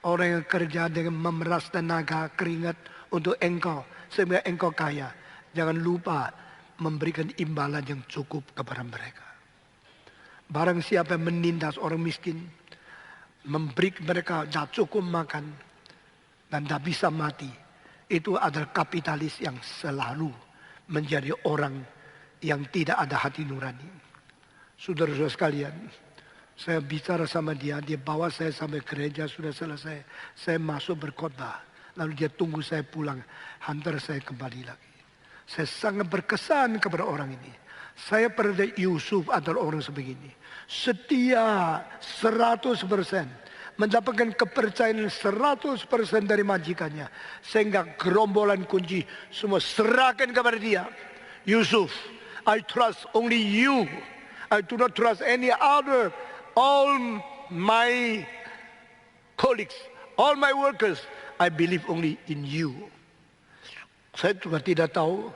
Orang yang kerja dengan memeras tenaga, keringat untuk engkau, sehingga engkau kaya. Jangan lupa memberikan imbalan yang cukup kepada mereka. Barang siapa yang menindas orang miskin, memberi mereka tidak cukup makan, dan tidak bisa mati, itu adalah kapitalis yang selalu menjadi orang yang tidak ada hati nurani. Saudara-saudara sekalian, saya bicara sama dia bawa saya sampai gereja, sudah selesai. Saya masuk berkhotbah, lalu dia tunggu saya pulang, hantar saya kembali lagi. Saya sangat berkesan kepada orang ini. Saya pada Yusuf adalah orang sebegini. Setia 100%. Mendapatkan kepercayaan 100% dari majikannya. Sehingga gerombolan kunci semua serahkan kepada dia. Yusuf, I trust only you. I do not trust any other. All my colleagues, all my workers, I believe only in you. Saya juga tidak tahu.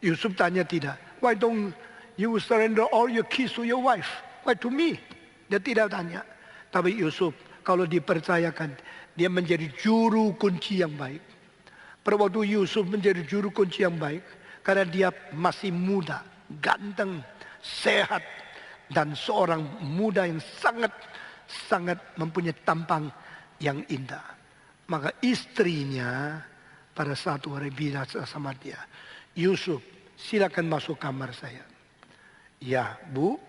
Yusuf tanya tidak. Why don't you surrender all your keys to your wife? Why to me? Dia tidak tanya. Tapi Yusuf, kalau dipercayakan, dia menjadi juru kunci yang baik. Pada waktu Yusuf menjadi juru kunci yang baik, karena dia masih muda, ganteng, sehat, dan seorang muda yang sangat mempunyai tampang yang indah. Maka istrinya pada satu hari bilang sama dia, Yusuf, silakan masuk kamar saya. Ya, Bu,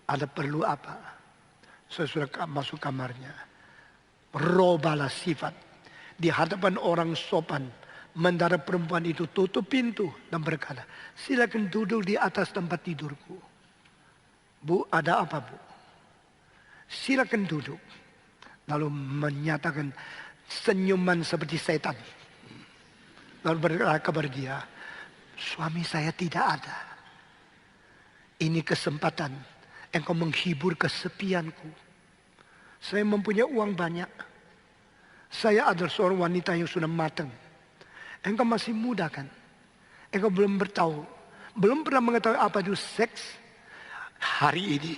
ada perlu apa? Saya sudah masuk kamarnya. Robalah sifat. Di hadapan orang sopan. Mendarat perempuan itu tutup pintu. Dan berkata, silakan duduk di atas tempat tidurku. Bu, ada apa Bu? Silakan duduk. Lalu menyatakan senyuman seperti setan. Lalu berkata kepada dia, suami saya tidak ada. Ini kesempatan engkau menghibur kesepianku. Saya mempunyai uang banyak. Saya adalah seorang wanita yang sudah matang. Engkau masih muda kan? Engkau belum bertahu. Belum pernah mengetahui apa itu seks. Hari ini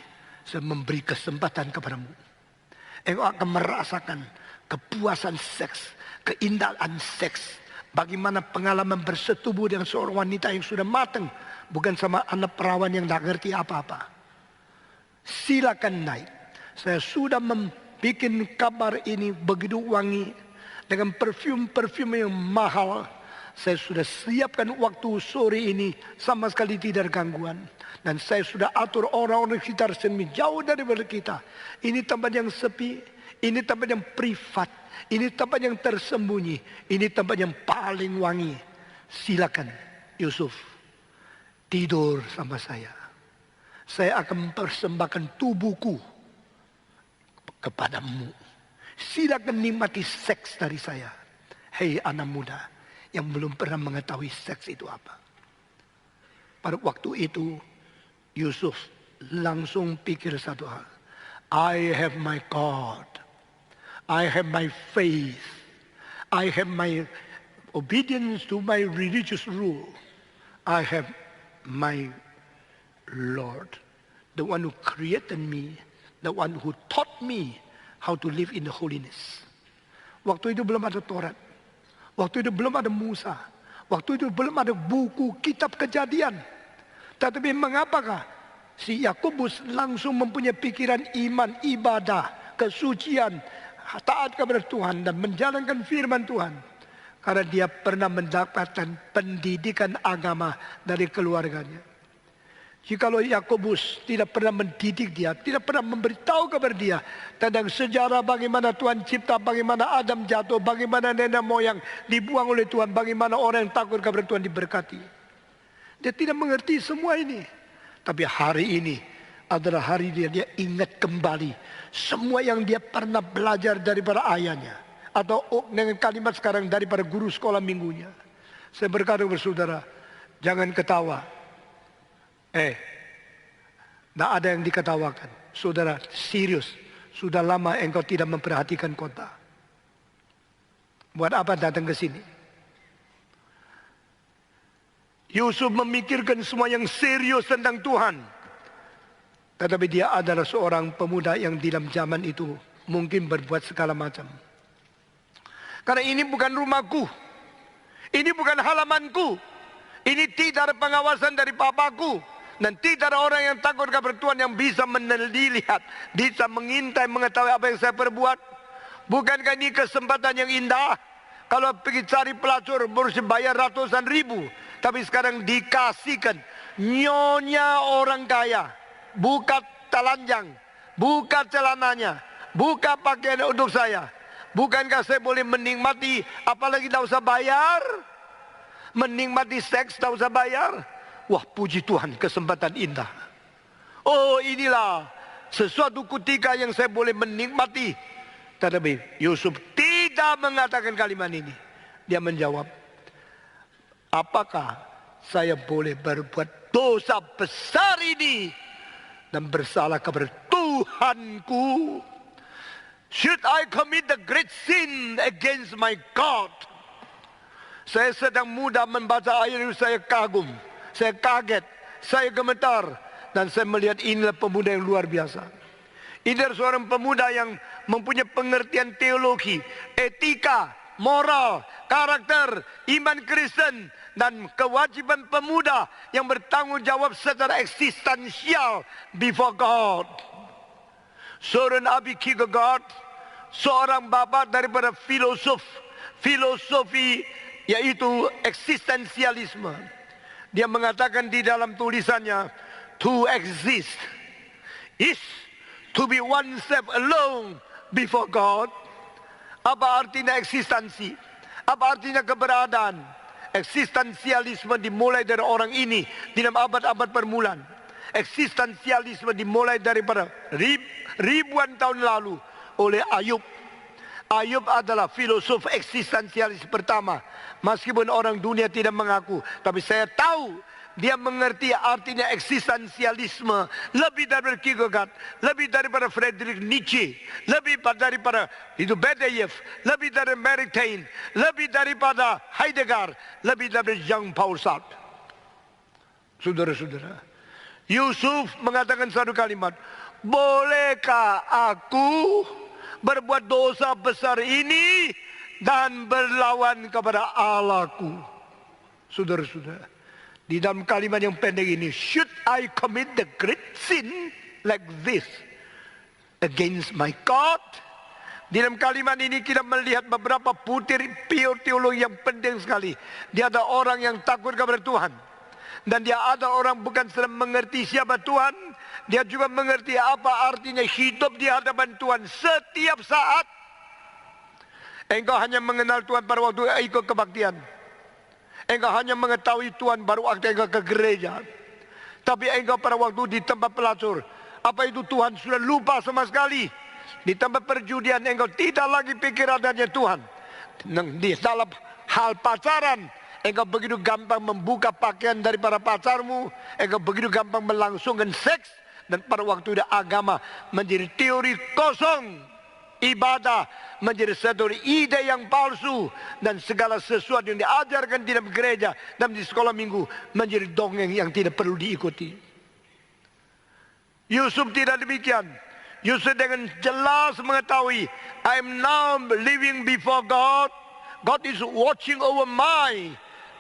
saya memberi kesempatan kepadamu. Engkau akan merasakan kepuasan seks. Keindahan seks. Bagaimana pengalaman bersetubuh dengan seorang wanita yang sudah matang. Bukan sama anak perawan yang tidak ngerti apa-apa. Silakan naik. Saya sudah membuat kamar ini begitu wangi. Dengan parfum yang mahal. Saya sudah siapkan waktu sore ini. Sama sekali tidak ada gangguan. Dan saya sudah atur orang-orang sekitar sini jauh daripada kita. Ini tempat yang sepi. Ini tempat yang privat. Ini tempat yang tersembunyi. Ini tempat yang paling wangi. Silakan Yusuf, tidur sama saya. Saya akan mempersembahkan tubuhku kepadamu. Silakan nikmati seks dari saya. Hei anak muda yang belum pernah mengetahui seks itu apa. Pada waktu itu Yusuf langsung pikir satu hal. I have my God. I have my faith. I have my obedience to my religious rule. I have my Lord, the one who created me, the one who taught me how to live in the holiness. Waktu itu belum ada Taurat. Waktu itu belum ada Musa. Waktu itu belum ada buku kitab Kejadian. Tetapi mengapakah si Yakobus langsung mempunyai pikiran iman, ibadah, kesucian, taat kepada Tuhan dan menjalankan firman Tuhan? Karena dia pernah mendapatkan pendidikan agama dari keluarganya. Jikalau Yakobus tidak pernah mendidik dia, tidak pernah memberitahu kepada dia tentang sejarah bagaimana Tuhan cipta, bagaimana Adam jatuh, bagaimana nenek moyang dibuang oleh Tuhan, bagaimana orang yang takut kepada Tuhan diberkati. Dia tidak mengerti semua ini. Tapi hari ini adalah hari dia ingat kembali semua yang dia pernah belajar daripada ayahnya. Atau dengan kalimat sekarang daripada guru sekolah minggunya. Saya berkata kepada saudara, jangan ketawa. Tidak ada yang diketawakan. Saudara, serius. Sudah lama engkau tidak memperhatikan kota. Buat apa datang ke sini? Yusuf memikirkan semua yang serius tentang Tuhan. Tetapi dia adalah seorang pemuda yang di dalam zaman itu mungkin berbuat segala macam. Karena ini bukan rumahku. Ini bukan halamanku. Ini tidak ada pengawasan dari papaku. Dan tidak ada orang yang takut kepada Tuhan yang bisa menelihat, bisa mengintai, mengetahui apa yang saya perbuat. Bukankah ini kesempatan yang indah? Kalau pergi cari pelacur harus bayar ratusan ribu. Tapi sekarang dikasihkan nyonya orang kaya. Buka telanjang, buka celananya, buka pakaian untuk saya. Bukankah saya boleh menikmati, apalagi tak usah bayar? Menikmati seks tak usah bayar? Wah, puji Tuhan, kesempatan indah. Oh, inilah sesuatu ketika yang saya boleh menikmati. Tetapi Yusuf tidak mengatakan kalimat ini. Dia menjawab, apakah saya boleh berbuat dosa besar ini dan bersalah kepada Tuhanku? Should I commit the great sin against my God? Saya sedang mudah membaca ayat itu, saya kagum, saya kaget, saya gemetar, dan saya melihat inilah pemuda yang luar biasa. Ini adalah seorang pemuda yang mempunyai pengertian teologi, etika, moral, karakter, iman Kristen, dan kewajiban pemuda yang bertanggung jawab secara eksistensial before God. Soren Abi Kierkegaard, seorang bapa daripada filosofi yaitu eksistensialisme. Dia mengatakan di dalam tulisannya, to exist is to be one step alone before God. Apa artinya eksistensi? Apa artinya keberadaan? Eksistensialisme dimulai dari orang ini di dalam abad-abad permulaan. Eksistensialisme dimulai daripada ribuan tahun lalu oleh Ayub. Ayub adalah filosof eksistensialis pertama. Meskipun orang dunia tidak mengaku, tapi saya tahu dia mengerti artinya eksistensialisme lebih daripada Kierkegaard, lebih daripada Friedrich Nietzsche, lebih daripada itu Berdyaev, lebih dari Maritain, lebih daripada Heidegger, lebih daripada Jean-Paul Sartre. Saudara-saudara, Yusuf mengatakan satu kalimat, bolehkah aku berbuat dosa besar ini dan berlawan kepada Allahku? Saudara-saudara, di dalam kalimat yang pendek ini, should I commit the great sin like this against my God? Di dalam kalimat ini kita melihat beberapa butir teologi yang penting sekali. Dia ada orang yang takut kepada Tuhan, dan dia ada orang bukan sedang mengerti siapa Tuhan. Dia juga mengerti apa artinya hidup di hadapan Tuhan setiap saat. Engkau hanya mengenal Tuhan pada waktu ikut kebaktian. Engkau hanya mengetahui Tuhan baru waktu engkau ke gereja. Tapi engkau pada waktu di tempat pelacur, apa itu Tuhan sudah lupa sama sekali. Di tempat perjudian engkau tidak lagi pikir adanya Tuhan. Di dalam hal pacaran, engkau begitu gampang membuka pakaian daripada pacarmu. Engkau begitu gampang melangsungkan seks. Dan pada waktu itu agama menjadi teori kosong. Ibadah menjadi satu ide yang palsu. Dan segala sesuatu yang diajarkan di dalam gereja dan di sekolah minggu menjadi dongeng yang tidak perlu diikuti. Yusuf tidak demikian. Yusuf dengan jelas mengetahui, I am now living before God. God is watching over my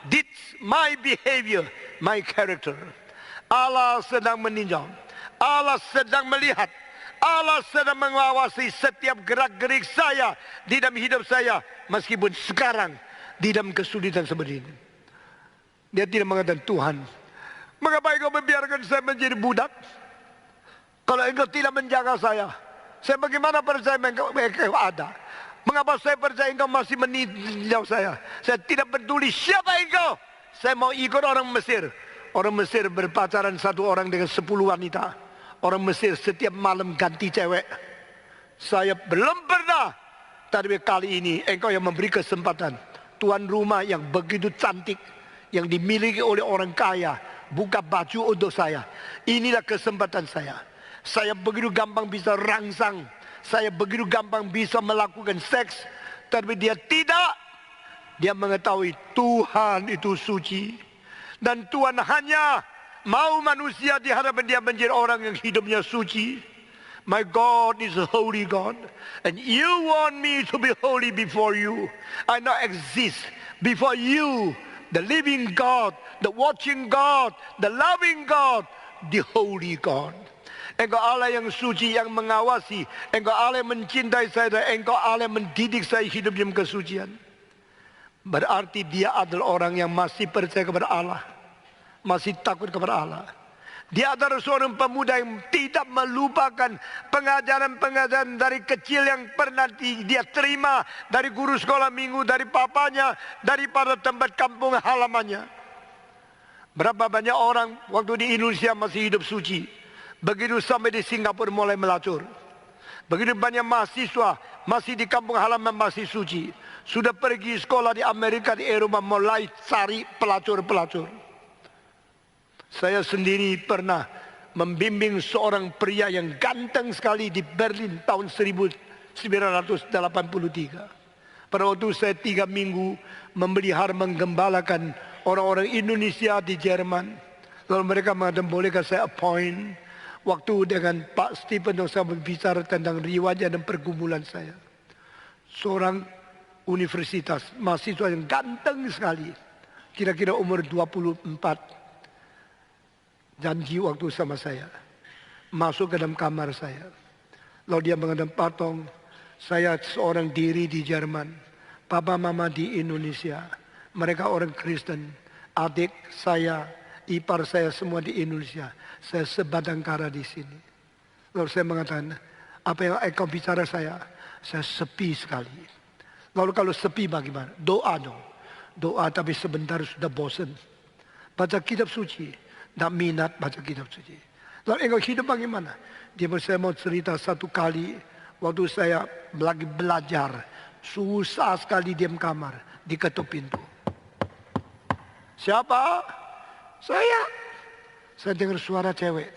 deeds, my behavior, my character. Allah sedang meninjau, Allah sedang melihat, Allah sedang mengawasi setiap gerak-gerik saya di dalam hidup saya, meskipun sekarang di dalam kesulitan seperti ini. Dia tidak mengatakan, Tuhan, mengapa engkau membiarkan saya menjadi budak? Kalau engkau tidak menjaga saya bagaimana percaya engkau ada? Mengapa saya percaya engkau masih meninjau saya? Saya tidak peduli siapa engkau. Saya mau ikut orang Mesir. Orang Mesir berpacaran satu orang dengan 10 wanita. Orang Mesir setiap malam ganti cewek. Saya belum pernah. Tapi kali ini engkau yang memberi kesempatan. Tuan rumah yang begitu cantik, yang dimiliki oleh orang kaya, buka baju untuk saya. Inilah kesempatan saya. Saya begitu gampang bisa rangsang saya begitu gampang bisa melakukan seks. Tapi dia tidak. Dia mengetahui Tuhan itu suci. Dan Tuhan hanya mau manusia di hadapan dia menjadi orang yang hidupnya suci. My God is a holy God. And you want me to be holy before you. I not exist before you. The living God, the watching God, the loving God, the holy God. Engkau Allah yang suci, yang mengawasi. Engkau Allah yang mencintai saya, dan Engkau Allah yang mendidik saya hidup dalam kesucian. Berarti dia adalah orang yang masih percaya kepada Allah, masih takut kepada Allah. Dia adalah seorang pemuda yang tidak melupakan pengajaran-pengajaran dari kecil yang pernah dia terima dari guru sekolah minggu, dari papanya, daripada tempat kampung halamannya. Berapa banyak orang waktu di Indonesia masih hidup suci. Begitu sampai di Singapura mulai melacur. Begitu banyak mahasiswa masih di kampung halaman masih suci. Sudah pergi sekolah di Amerika, di Eropa mulai cari pelacur-pelacur. Saya sendiri pernah membimbing seorang pria yang ganteng sekali di Berlin tahun 1983. Pada waktu saya 3 minggu memelihara menggembalakan orang-orang Indonesia di Jerman. Lalu mereka mengatakan, bolehkah saya appoint waktu dengan Pak Stephen yang saya berbicara tentang riwayat dan pergumulan saya. Seorang universitas, mahasiswa yang ganteng sekali. Kira-kira umur 24. Janji waktu sama saya. Masuk ke dalam kamar saya. Lalu dia mengatakan, Pak Tong, saya seorang diri di Jerman. Papa mama di Indonesia. Mereka orang Kristen. Adik saya, ipar saya semua di Indonesia. Saya sebatang kara di sini. Lalu saya mengatakan, apa yang engkau bicara saya sepi sekali. Lalu kalau sepi bagaimana? Doa dong. Doa tapi sebentar sudah bosan. Baca kitab suci. Tidak minat baca kitab suci. Lalu engkau hidup bagaimana? Dia saya mau cerita satu kali. Waktu saya lagi belajar. Susah sekali diam kamar. Diketuk pintu. Siapa? Saya dengar suara cewek.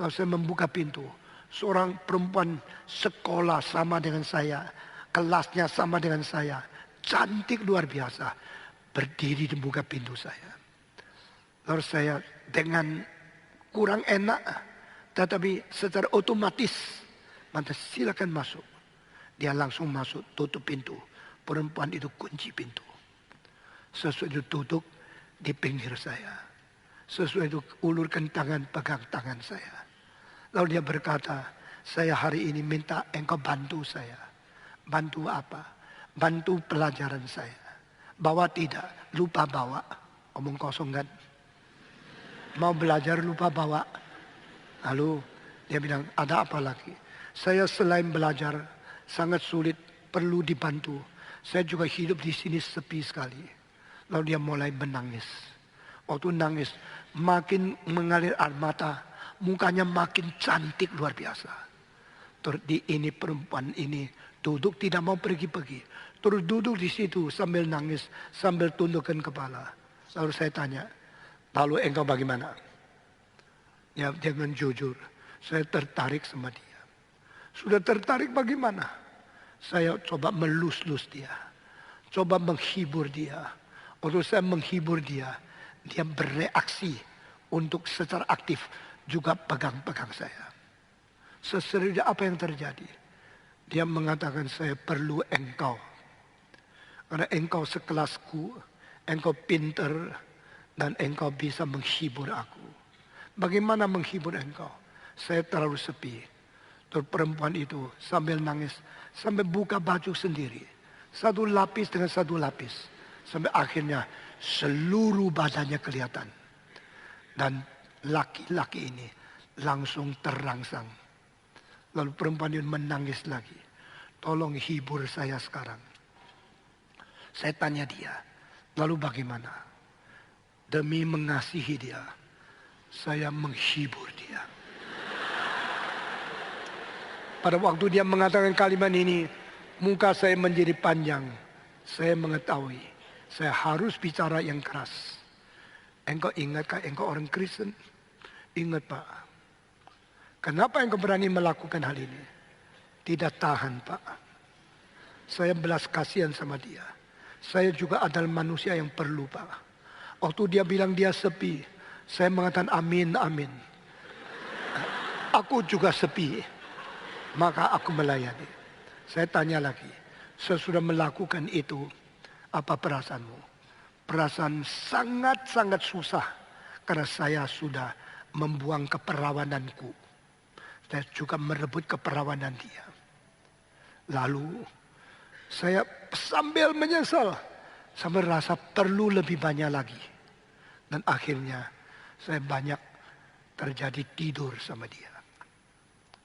Lalu saya membuka pintu. Seorang perempuan sekolah sama dengan saya. Kelasnya sama dengan saya. Cantik luar biasa. Berdiri di buka pintu saya. Lalu saya dengan kurang enak. Tetapi secara otomatis. Maka silakan masuk. Dia langsung masuk, tutup pintu. Perempuan itu kunci pintu. Sesuai itu duduk di pinggir saya. Sesuai itu ulurkan tangan, pegang tangan saya. Lalu dia berkata, saya hari ini minta engkau bantu saya. Bantu apa? Bantu pelajaran saya. Bawa tidak, lupa bawa. Omong kosong kan? Mau belajar lupa bawa. Lalu dia bilang, ada apa lagi? Saya selain belajar, sangat sulit, perlu dibantu. Saya juga hidup di sini sepi sekali. Lalu dia mulai menangis. Waktu nangis, makin mengalir air mata, mukanya makin cantik luar biasa. Terus ini perempuan ini duduk tidak mau pergi-pergi. Terus duduk di situ sambil nangis, sambil tundukkan kepala. Lalu saya tanya, lalu engkau bagaimana? Ya dengan jujur, saya tertarik sama dia. Sudah tertarik bagaimana? Saya coba melus-lus dia. Coba menghibur dia. Waktu saya menghibur dia, dia bereaksi untuk secara aktif juga pegang-pegang saya. Seseriusnya apa yang terjadi? Dia mengatakan saya perlu engkau. Karena engkau sekelasku, engkau pinter, dan engkau bisa menghibur aku. Bagaimana menghibur engkau? Saya terlalu sepi. Terus perempuan itu sambil nangis, sambil buka baju sendiri. Satu lapis dengan satu lapis. Sampai akhirnya seluruh badannya kelihatan. Dan laki-laki ini langsung terangsang. Lalu perempuan itu menangis lagi. Tolong hibur saya sekarang. Saya tanya dia, lalu bagaimana? Demi mengasihi dia, saya menghibur dia. Pada waktu dia mengatakan kalimat ini, muka saya menjadi panjang. Saya mengetahui. Saya harus bicara yang keras. Engkau ingatkah engkau orang Kristen? Ingat Pak. Kenapa engkau berani melakukan hal ini? tidak tahan, Pak. Saya belas kasihan sama dia. Saya juga adalah manusia yang perlu, Pak. Waktu dia bilang dia sepi, saya mengatakan amin, amin. Aku juga sepi, maka aku melayani. Saya tanya lagi, sesudah melakukan itu, apa perasaanmu? Perasaan sangat-sangat susah, karena saya sudah membuang keperawananku. Saya juga merebut keperawanan dia. Lalu saya sambil menyesal, saya merasa perlu lebih banyak lagi. Dan akhirnya saya banyak terjadi tidur sama dia.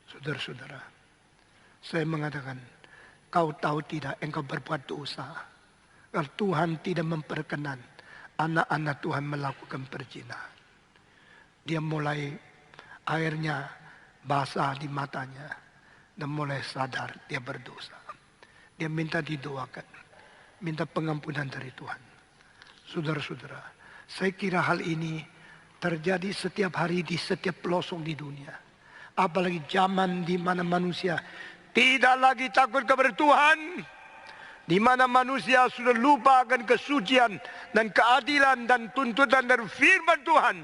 Saudara-saudara, saya mengatakan, kau tahu tidak engkau berbuat dosa. Kalau Tuhan tidak memperkenan anak-anak Tuhan melakukan perzinahan. Dia mulai airnya basah di matanya dan mulai sadar dia berdosa. Dia minta didoakan, minta pengampunan dari Tuhan. Saudara-saudara, saya kira hal ini terjadi setiap hari di setiap pelosok di dunia. Apalagi zaman di mana manusia tidak lagi takut kepada Tuhan, di mana manusia sudah lupa akan kesucian dan keadilan dan tuntutan dari firman Tuhan.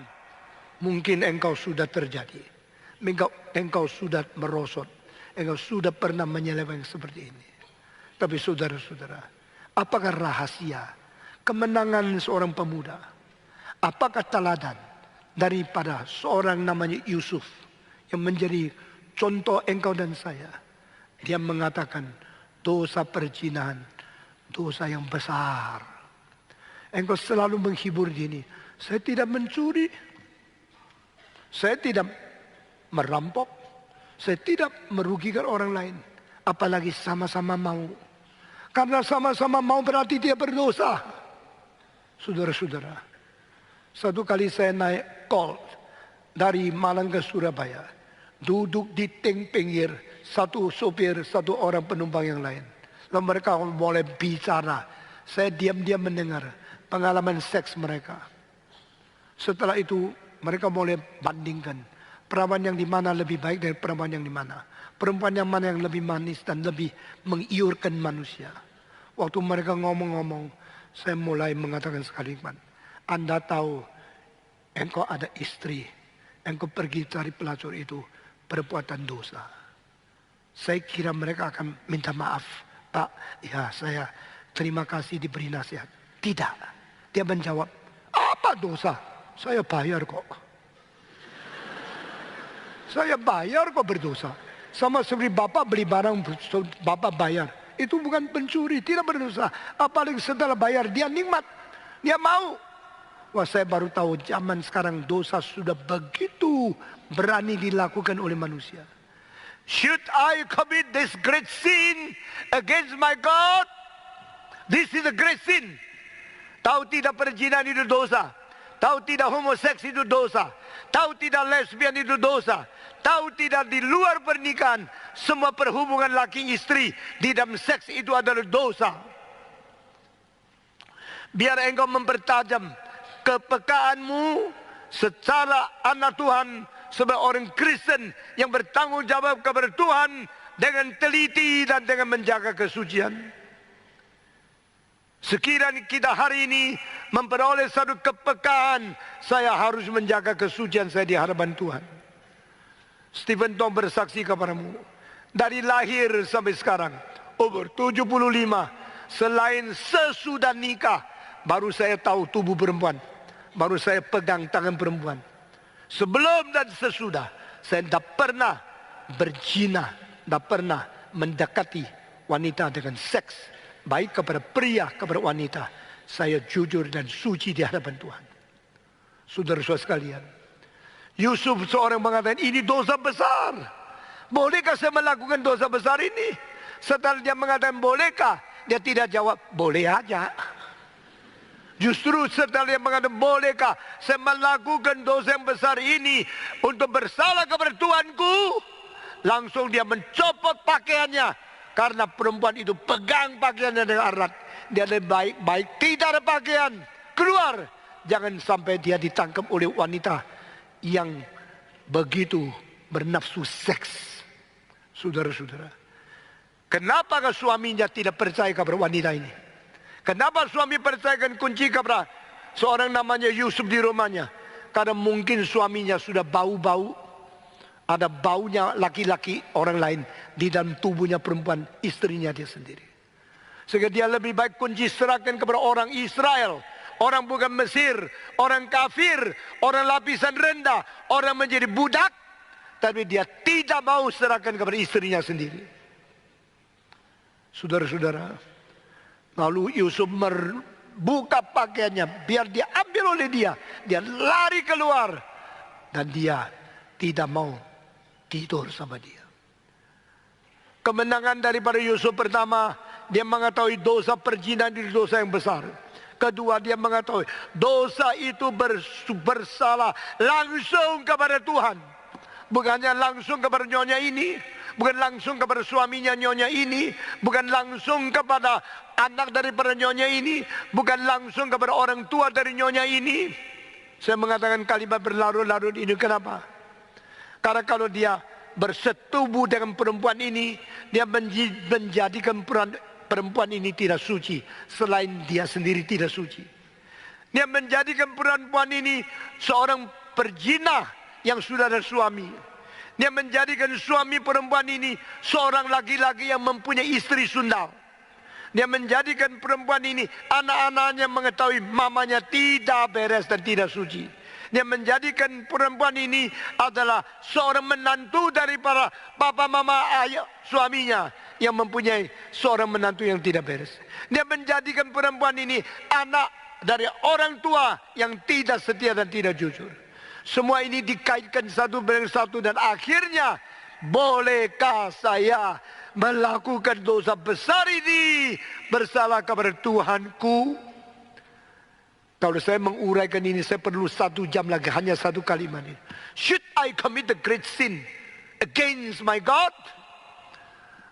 Mungkin engkau sudah terjadi, engkau sudah merosot, engkau sudah pernah menyeleweng seperti ini. Tapi saudara-saudara, apakah rahasia kemenangan seorang pemuda? Apakah teladan daripada seorang namanya Yusuf yang menjadi contoh engkau dan saya? Dia mengatakan dosa perzinahan, dosa yang besar. Engkau selalu menghibur diri. Saya tidak mencuri, saya tidak merampok, saya tidak merugikan orang lain. Apalagi sama-sama mau. Karena sama-sama mau berarti dia berdosa. Saudara-saudara, satu kali saya naik Colt dari Malang ke Surabaya. Duduk di pinggir, satu sopir, satu orang penumpang yang lain. Lalu mereka mulai bicara. Saya diam-diam mendengar pengalaman seks mereka. Setelah itu mereka mulai bandingkan. Perawan yang di mana lebih baik dari perawan yang di mana. Perempuan yang mana yang lebih manis dan lebih mengiurkan manusia. Waktu mereka ngomong-ngomong, saya mulai mengatakan sekalimat. Anda tahu, engkau ada istri. Engkau pergi cari pelacur itu, perbuatan dosa. Saya kira mereka akan minta maaf. Pak, ya saya terima kasih diberi nasihat. Tidak. Dia menjawab, apa dosa? Saya bayar kok. Saya bayar kok berdosa. Sama seperti Bapak beli barang, Bapak bayar. Itu bukan pencuri, tidak berdosa. Apalagi setelah bayar, dia nikmat. Dia mau. Wah, saya baru tahu zaman sekarang dosa sudah begitu berani dilakukan oleh manusia. Should I commit this great sin against my God? This is a great sin. Tahu tidak perzinahan itu dosa. Tahu tidak homoseks itu dosa. Tahu tidak lesbian itu dosa. Tahu tidak di luar pernikahan semua perhubungan laki istri di dalam seks itu adalah dosa. Biar engkau mempertajam kepekaanmu secara anak Tuhan sebagai orang Kristen yang bertanggung jawab kepada Tuhan dengan teliti dan dengan menjaga kesucian. Sekiranya kita hari ini memperoleh satu kepekaan, saya harus menjaga kesucian saya di hadapan Tuhan. Stephen Tom bersaksi kepadamu, dari lahir sampai sekarang, umur 75, selain sesudah nikah, baru saya tahu tubuh perempuan, baru saya pegang tangan perempuan. Sebelum dan sesudah, saya tidak pernah berzina, tidak pernah mendekati wanita dengan seks, baik kepada pria, kepada wanita. Saya jujur dan suci di hadapan Tuhan. Saudara-saudara sekalian, Yusuf seorang mengatakan ini dosa besar. Bolehkah saya melakukan dosa besar ini? Setelah dia mengatakan bolehkah, dia tidak jawab boleh aja. Justru setelah dia mengatakan bolehkah saya melakukan dosa yang besar ini untuk bersalah kepada Tuhanku, langsung dia mencopot pakaiannya. Karena perempuan itu pegang pakaiannya dengan erat. Dia lebih baik tidak ada pakaian, keluar. Jangan sampai dia ditangkap oleh wanita yang begitu bernafsu seks. Saudara-saudara, Kenapa suaminya tidak percaya kepada wanita ini? Kenapa suami percayakan kunci kepada seorang namanya Yusuf di rumahnya? Karena mungkin suaminya sudah bau-bau, ada baunya laki-laki orang lain di dalam tubuhnya perempuan, istrinya dia sendiri. Sehingga dia lebih baik kunci serahkan kepada orang Israel, orang bukan Mesir, orang kafir, orang lapisan rendah, orang menjadi budak, tapi dia tidak mau serahkan kepada istrinya sendiri. Saudara-saudara, lalu Yusuf membuka pakaiannya biar diambil oleh dia. Dia lari keluar dan dia tidak mau tidur sama dia. Kemenangan daripada Yusuf pertama, dia mengetahui dosa perzinahan itu dosa yang besar. Kedua, dia mengetahui dosa itu bersalah langsung kepada Tuhan. Bukannya langsung kepada nyonya ini, bukan langsung kepada suaminya nyonya ini, bukan langsung kepada anak daripada nyonya ini, bukan langsung kepada orang tua dari nyonya ini. Saya mengatakan kalimat berlarut-larut ini kenapa? Karena kalau dia bersetubuh dengan perempuan ini, dia menjadikan perempuan ini tidak suci, selain dia sendiri tidak suci. Dia menjadikan perempuan ini seorang perzina yang sudah ada suami. Dia menjadikan suami perempuan ini seorang laki-laki yang mempunyai istri sundal. Dia menjadikan perempuan ini, anak-anaknya mengetahui mamanya tidak beres dan tidak suci. Dia menjadikan perempuan ini adalah seorang menantu daripada papa mama ayah suaminya yang mempunyai seorang menantu yang tidak beres. Dia menjadikan perempuan ini anak dari orang tua yang tidak setia dan tidak jujur. Semua ini dikaitkan satu dengan satu dan akhirnya, bolehkah saya melakukan dosa besar ini bersalah kepada Tuhanku? Kalau saya menguraikan ini, saya perlu 1 jam lagi, hanya satu kalimat ini. Should I commit a great sin against my God?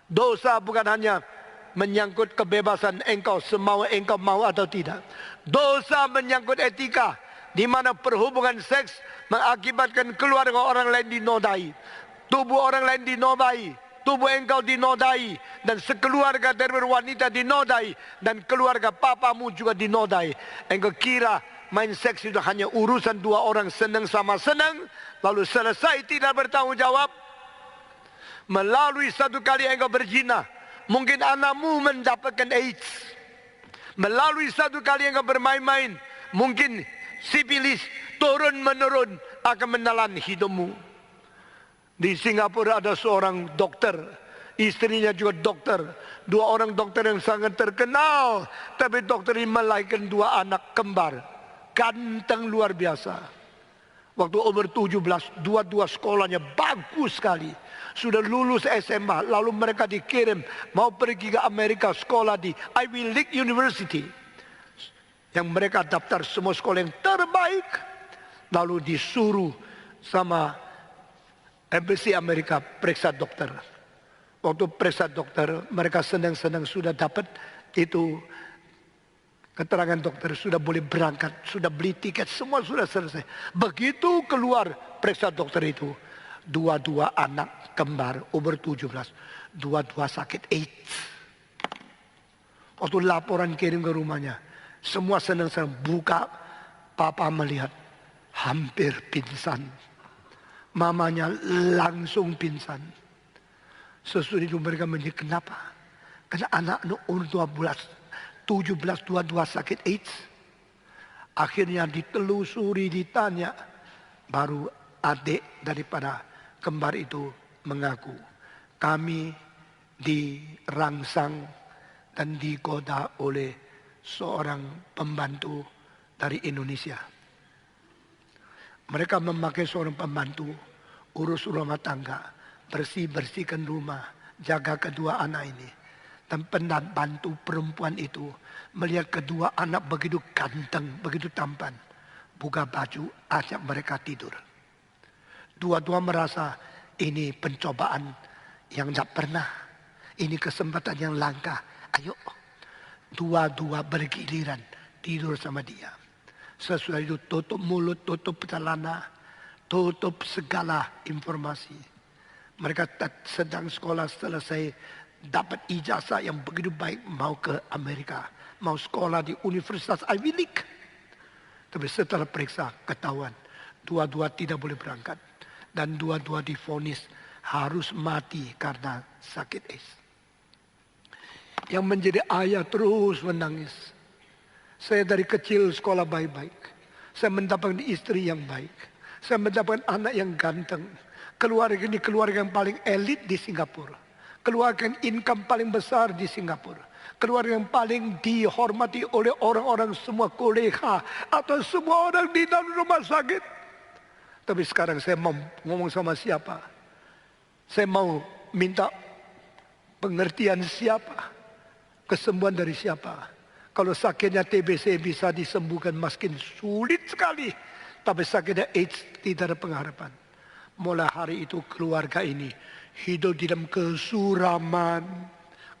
Dosa bukan hanya menyangkut kebebasan engkau, semau engkau mau atau tidak. Dosa menyangkut etika, di mana perhubungan seks mengakibatkan keluarga orang lain dinodai, tubuh orang lain dinodai, tubuh engkau dinodai, dan sekeluarga dari wanita dinodai, dan keluarga papamu juga dinodai. Engkau kira main seks itu hanya urusan 2 orang senang sama senang, lalu selesai tidak bertanggung jawab. Melalui 1 kali engkau berzina, mungkin anakmu mendapatkan AIDS. Melalui 1 kali engkau bermain-main, mungkin sipilis turun-menurun akan menelan hidupmu. Di Singapura ada seorang dokter, istrinya juga dokter. 2 orang dokter yang sangat terkenal, tapi dokter ini melahirkan 2 anak kembar, ganteng luar biasa. Waktu umur 17, dua sekolahnya bagus sekali, sudah lulus SMA, lalu mereka dikirim mau pergi ke Amerika sekolah di Ivy League University, yang mereka daftar semua sekolah yang terbaik. Lalu disuruh sama embassy Amerika periksa dokter. Waktu periksa dokter, mereka senang-senang sudah dapat itu keterangan dokter, sudah boleh berangkat, sudah beli tiket, semua sudah selesai. Begitu keluar periksa dokter itu, 2 anak kembar umur 17, 2 sakit AIDS. Waktu laporan kirim ke rumahnya, semua senang-senang buka, papa melihat hampir pingsan, mamanya langsung pingsan. Sesudah itu mereka menjadi kenapa? Karena anak umur 17, 22 sakit AIDS. Akhirnya ditelusuri, ditanya, baru adik daripada kembar itu mengaku, kami dirangsang dan digoda oleh seorang pembantu dari Indonesia. Mereka memakai seorang pembantu urus rumah tangga, bersihkan rumah, jaga kedua anak ini. Dan pembantu perempuan itu melihat kedua anak begitu ganteng, begitu tampan, buka baju, ajak mereka tidur. Dua-dua merasa ini pencobaan yang tidak pernah, ini kesempatan yang langka. Ayo, dua-dua bergiliran tidur sama dia. Sesudah itu tutup mulut, tutup celana, tutup segala informasi. Mereka sedang sekolah selesai, dapat ijazah yang begitu baik, mau ke Amerika, mau sekolah di Universitas Ivy League. Tapi setelah periksa ketahuan, dua-dua tidak boleh berangkat. Dan dua-dua divonis harus mati karena sakit AIDS. Yang menjadi ayah terus menangis. Saya dari kecil sekolah baik-baik. Saya mendapatkan istri yang baik. Saya mendapatkan anak yang ganteng. Keluarga ini keluarga yang paling elit di Singapura. Keluarga yang income paling besar di Singapura. Keluarga yang paling dihormati oleh orang-orang semua kolega. Atau semua orang di dalam rumah sakit. Tapi sekarang saya mau ngomong sama siapa? Saya mau minta pengertian siapa? Kesembuhan dari siapa? Kalau sakitnya TBC bisa disembuhkan makin sulit sekali. Tapi sakitnya AIDS tidak ada pengharapan. Mulai hari itu keluarga ini hidup di dalam kesuraman,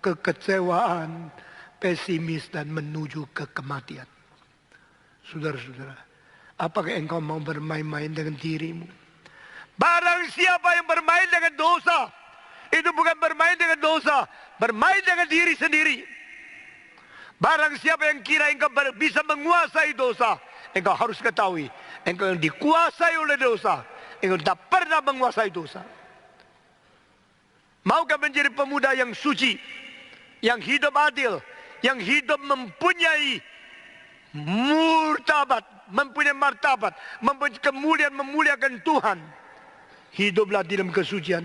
kekecewaan, pesimis dan menuju ke kematian. Saudara-saudara, apakah engkau mau bermain-main dengan dirimu? Barang siapa yang bermain dengan dosa, itu bukan bermain dengan dosa, bermain dengan diri sendiri. Barang siapa yang kira engkau bisa menguasai dosa, engkau harus ketahui, engkau yang dikuasai oleh dosa, engkau tak pernah menguasai dosa. Maukah menjadi pemuda yang suci, yang hidup adil, yang hidup mempunyai mempunyai martabat, mempunyai kemuliaan, memuliakan Tuhan. Hiduplah di dalam kesucian,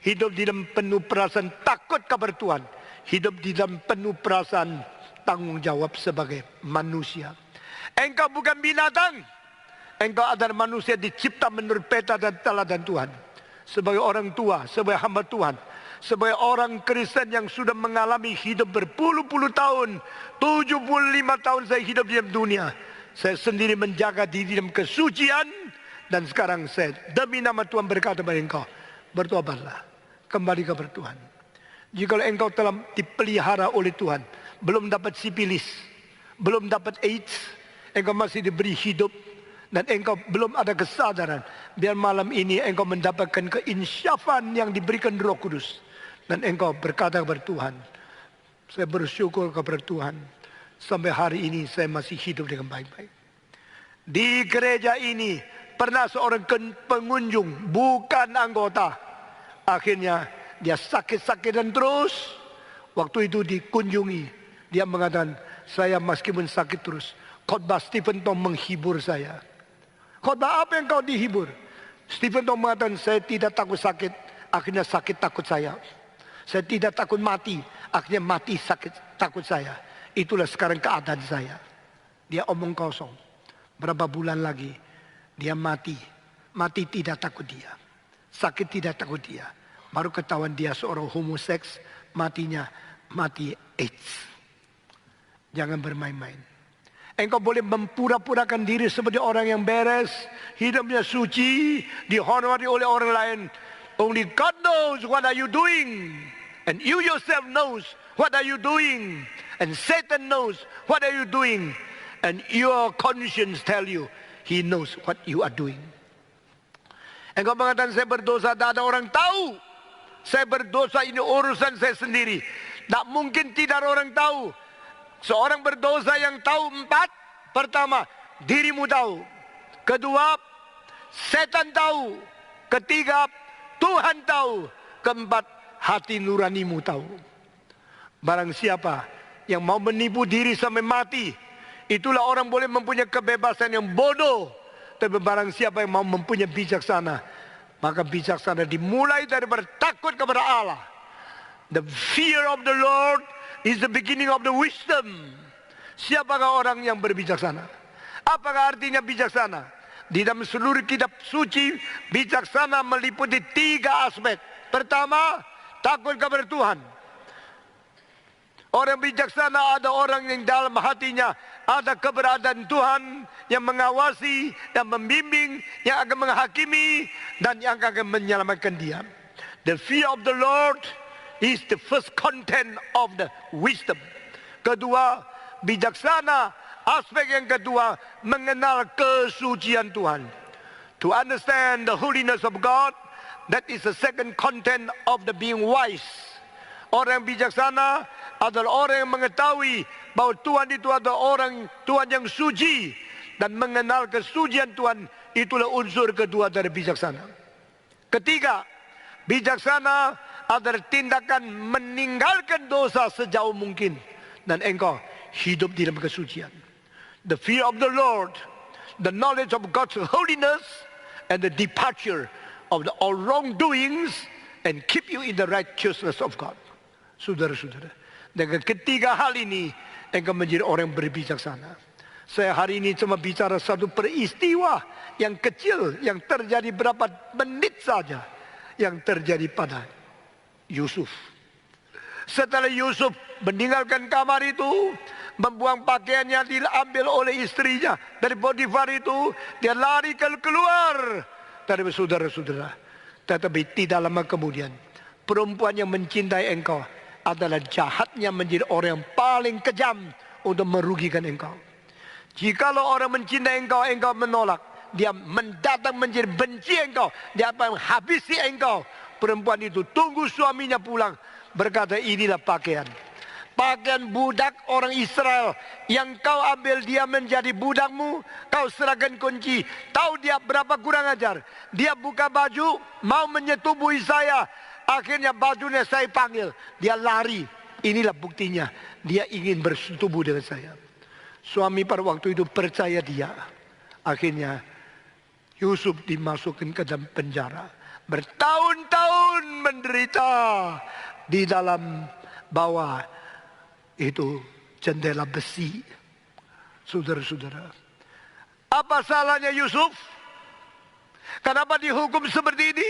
hidup di dalam penuh perasaan takut kepada Tuhan, hidup di dalam penuh perasaan tanggung jawab sebagai manusia. Engkau bukan binatang. Engkau adalah manusia dicipta menurut peta dan teladan Tuhan. Sebagai orang tua, sebagai hamba Tuhan, sebagai orang Kristen yang sudah mengalami hidup berpuluh-puluh tahun, 75 tahun saya hidup di dalam dunia. Saya sendiri menjaga diri dalam kesucian. Dan sekarang saya demi nama Tuhan berkata kepada engkau, bertobatlah, kembali kepada Tuhan. Jika engkau telah dipelihara oleh Tuhan, belum dapat sipilis, belum dapat AIDS, engkau masih diberi hidup, dan engkau belum ada kesadaran, biar malam ini engkau mendapatkan keinsyafan yang diberikan Roh Kudus, dan engkau berkata kepada Tuhan, saya bersyukur kepada Tuhan, sampai hari ini saya masih hidup dengan baik-baik. Di gereja ini pernah seorang pengunjung, bukan anggota, akhirnya dia sakit-sakitan terus. Waktu itu dikunjungi, dia mengatakan, saya meskipun sakit terus, khotbah Stephen Tom menghibur saya. Khotbah apa yang kau dihibur? Stephen Tom mengatakan, saya tidak takut sakit, akhirnya sakit takut saya. Saya tidak takut mati, akhirnya mati sakit takut saya. Itulah sekarang keadaan saya. Dia omong kosong. Berapa bulan lagi dia mati. Mati tidak takut dia. Sakit tidak takut dia. Baru ketahuan dia seorang homoseks, matinya mati AIDS. Jangan bermain-main. Engkau boleh mempura-purakan diri sebagai orang yang beres, hidupnya suci, dihormati oleh orang lain. Only God knows what are you doing. And you yourself knows what are you doing. And Satan knows what are you doing. And your conscience tell you, he knows what you are doing. Engkau mengatakan saya berdosa, tak ada orang tahu. Saya berdosa, ini urusan saya sendiri. Tak mungkin tidak orang tahu. Seorang berdosa yang tahu 4. Pertama, dirimu tahu. Kedua, setan tahu. Ketiga, Tuhan tahu. Keempat, hati nuranimu tahu. Barang siapa yang mau menipu diri sampai mati, itulah orang boleh mempunyai kebebasan yang bodoh. Tapi barang siapa yang mau mempunyai bijaksana, maka bijaksana dimulai dari bertakut kepada Allah. The fear of the Lord is the beginning of the wisdom. Siapakah orang yang berbijaksana? Apakah artinya bijaksana? Di dalam seluruh kitab suci, bijaksana meliputi 3 aspek. Pertama, takut kepada Tuhan. Orang bijaksana ada orang yang dalam hatinya ada keberadaan Tuhan yang mengawasi, yang membimbing, yang akan menghakimi, dan yang akan menyelamatkan dia. The fear of the Lord is the first content of the wisdom. Kedua, bijaksana. Aspek yang kedua, mengenal kesucian Tuhan. To understand the holiness of God, that is the second content of the being wise. Orang yang bijaksana adalah orang yang mengetahui bahwa Tuhan itu adalah orang Tuhan yang suci dan mengenal kesucian Tuhan. Itulah unsur kedua dari bijaksana. Ketiga, bijaksana adalah tindakan meninggalkan dosa sejauh mungkin dan engkau hidup di dalam kesucian. The fear of the Lord, the knowledge of God's holiness, and the departure of the all wrongdoings, and keep you in the righteousness of God. Saudara-saudara, dengan ketiga hal ini engkau menjadi orang yang berbijaksana. Saya hari ini cuma bicara satu peristiwa yang kecil yang terjadi berapa menit saja yang terjadi pada Yusuf. Setelah Yusuf meninggalkan kamar itu, membuang pakaiannya, diambil oleh istrinya dari Potifar itu, dia lari keluar dari saudara-saudara. Tetapi tidak lama kemudian, perempuan yang mencintai engkau adalah jahatnya menjadi orang yang paling kejam untuk merugikan engkau. Jikalau orang mencintai engkau, engkau menolak, dia mendatang menjadi benci engkau, dia akan menghabisi engkau. Perempuan itu tunggu suaminya pulang, berkata, inilah pakaian budak orang Israel yang kau ambil, dia menjadi budakmu, kau serahkan kunci. Tahu dia berapa kurang ajar? Dia buka baju, mau menyetubuhi saya, akhirnya bajunya saya panggil, dia lari. Inilah buktinya, dia ingin bersetubuh dengan saya. Suami pada waktu itu percaya dia. Akhirnya Yusuf dimasukkan ke dalam penjara, bertahun-tahun menderita di dalam bawah itu jendela besi. Saudara-saudara, apa salahnya Yusuf? Kenapa dihukum seperti ini?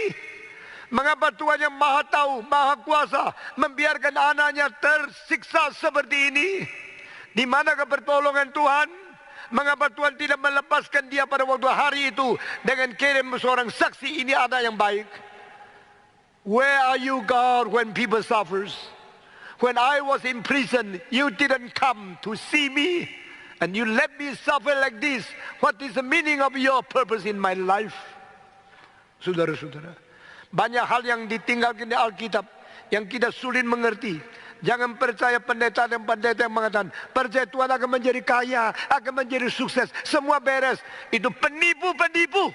Mengapa Tuhan yang maha tahu, maha kuasa membiarkan anaknya tersiksa seperti ini? Di manakah pertolongan Tuhan? Mengapa Tuhan tidak melepaskan dia pada waktu hari itu dengan kirim seorang saksi, ini ada yang baik? Where are you, God, when people suffers? When I was in prison, you didn't come to see me, and you let me suffer like this. What is the meaning of your purpose in my life? Saudara-saudara, banyak hal yang ditinggalkan di Alkitab yang kita sulit mengerti. Jangan percaya pendeta dan pendeta yang mengatakan percaya Tuhan akan menjadi kaya, akan menjadi sukses, semua beres. Itu penipu-penipu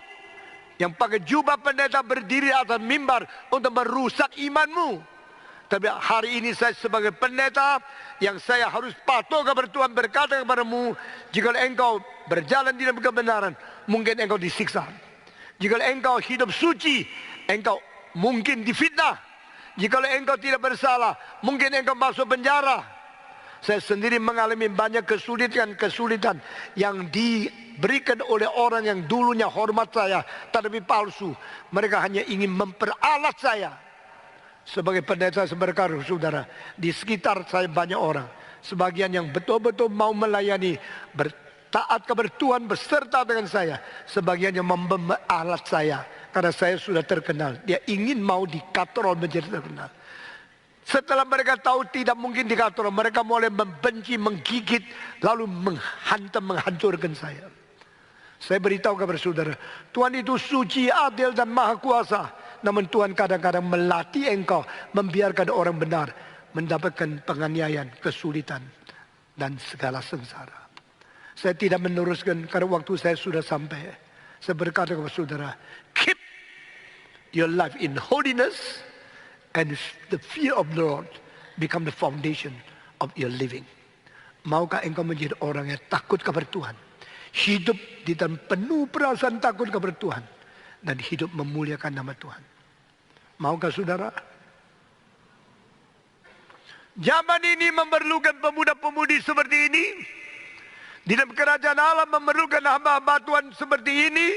yang pakai jubah pendeta berdiri atas mimbar untuk merusak imanmu. Tapi hari ini saya sebagai pendeta yang saya harus patuh kepada Tuhan, berkata kepadamu, jika engkau berjalan di dalam kebenaran, mungkin engkau disiksa. Jika engkau hidup suci, engkau mungkin difitnah. Jika engkau tidak bersalah, mungkin engkau masuk penjara. Saya sendiri mengalami banyak kesulitan yang diberikan oleh orang yang dulunya hormat saya, tetapi palsu. Mereka hanya ingin memperalat saya. Sebagai pendeta berkata, saudara, di sekitar saya banyak orang, sebagian yang betul-betul mau melayani, bertaat kepada Tuhan, berserta dengan saya. Sebagian yang memperalat saya, karena saya sudah terkenal. Dia ingin mau dikatrol menjadi terkenal. Setelah mereka tahu tidak mungkin dikatrol, mereka mulai membenci, menggigit, lalu menghantam, menghancurkan saya. Saya beritahu kepada saudara, Tuhan itu suci, adil, dan maha kuasa. Namun Tuhan kadang-kadang melatih engkau, membiarkan orang benar mendapatkan penganiayaan, kesulitan, dan segala sengsara. Saya tidak meneruskan karena waktu saya sudah sampai. Saya berkata kepada saudara, keep your life in holiness, and the fear of the Lord become the foundation of your living. Maukah engkau menjadi orang yang takut kepada Tuhan, hidup di dalam penuh perasaan takut kepada Tuhan, dan hidup memuliakan nama Tuhan? Maukah saudara? Zaman ini memerlukan pemuda-pemudi seperti ini. Di dalam kerajaan Allah memerlukan hamba-hamba Tuhan seperti ini.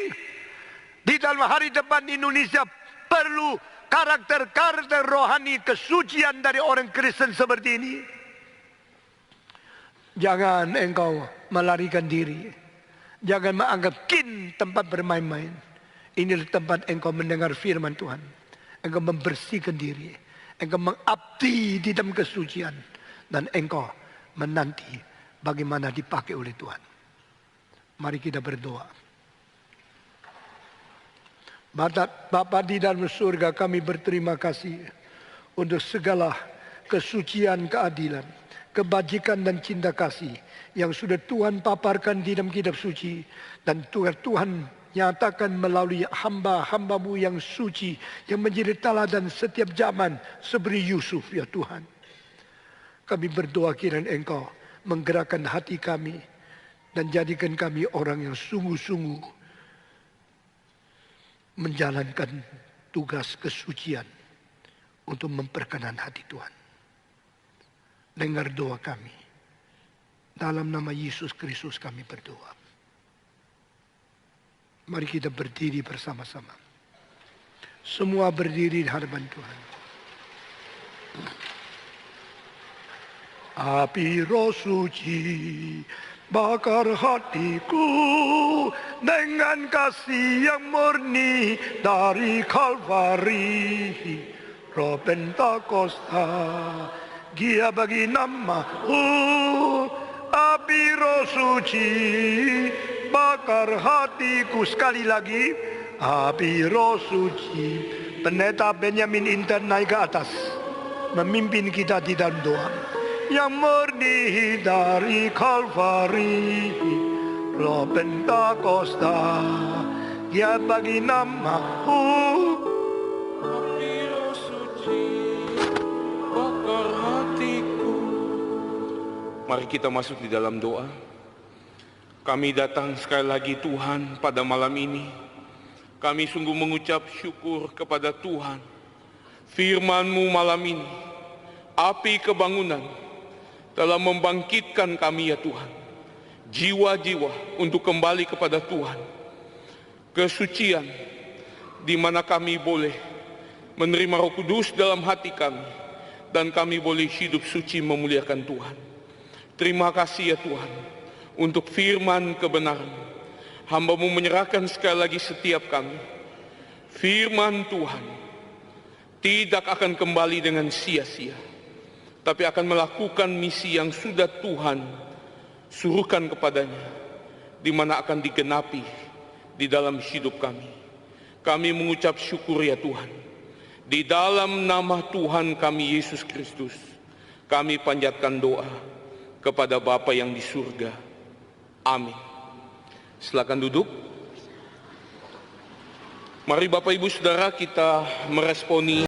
Di dalam hari depan Indonesia perlu karakter-karakter rohani, kesucian dari orang Kristen seperti ini. Jangan engkau melarikan diri. Jangan menganggap kin tempat bermain-main. Inilah tempat engkau mendengar firman Tuhan. Engkau membersihkan diri, engkau mengabdi di dalam kesucian, dan engkau menanti bagaimana dipakai oleh Tuhan. Mari kita berdoa. Bapa di dalam surga, kami berterima kasih untuk segala kesucian, keadilan, kebajikan dan cinta kasih yang sudah Tuhan paparkan di dalam kitab suci dan Tuhan nyatakan melalui hamba-hambamu yang suci yang menjadi teladan setiap zaman seperti Yusuf ya Tuhan. Kami berdoa kiranya Engkau menggerakkan hati kami dan jadikan kami orang yang sungguh-sungguh menjalankan tugas kesucian untuk memperkenan hati Tuhan. Dengar doa kami. Dalam nama Yesus Kristus kami berdoa. Mari kita berdiri bersama-sama. Semua berdiri di hadapan Tuhan. Api roh suci bakar hatiku dengan kasih yang murni dari Kalvari. Roh Pentakosta, Gia bagi nama-Mu. Api roh suci bakar hatiku. Sekali lagi, api roh suci. Pendeta Benjamin Intan naik ke atas, memimpin kita di dalam doa. Yang murni dari Kalvari, Roh Pentakosta, Dia bagi nama-Mu. Api roh suci bakar hatiku. Mari kita masuk di dalam doa. Kami datang sekali lagi Tuhan pada malam ini. Kami sungguh mengucap syukur kepada Tuhan. Firman-Mu malam ini, api kebangunan, telah membangkitkan kami ya Tuhan. Jiwa-jiwa untuk kembali kepada Tuhan. Kesucian di mana kami boleh menerima Roh Kudus dalam hati kami. Dan kami boleh hidup suci memuliakan Tuhan. Terima kasih ya Tuhan untuk firman kebenaran. Hamba-Mu menyerahkan sekali lagi setiap kami. Firman Tuhan tidak akan kembali dengan sia-sia, tapi akan melakukan misi yang sudah Tuhan suruhkan kepadanya, di mana akan digenapi di dalam hidup kami. Kami mengucap syukur ya Tuhan. Di dalam nama Tuhan kami Yesus Kristus, kami panjatkan doa kepada Bapa yang di surga. Amin. Silakan duduk. Mari Bapak Ibu Saudara kita meresponi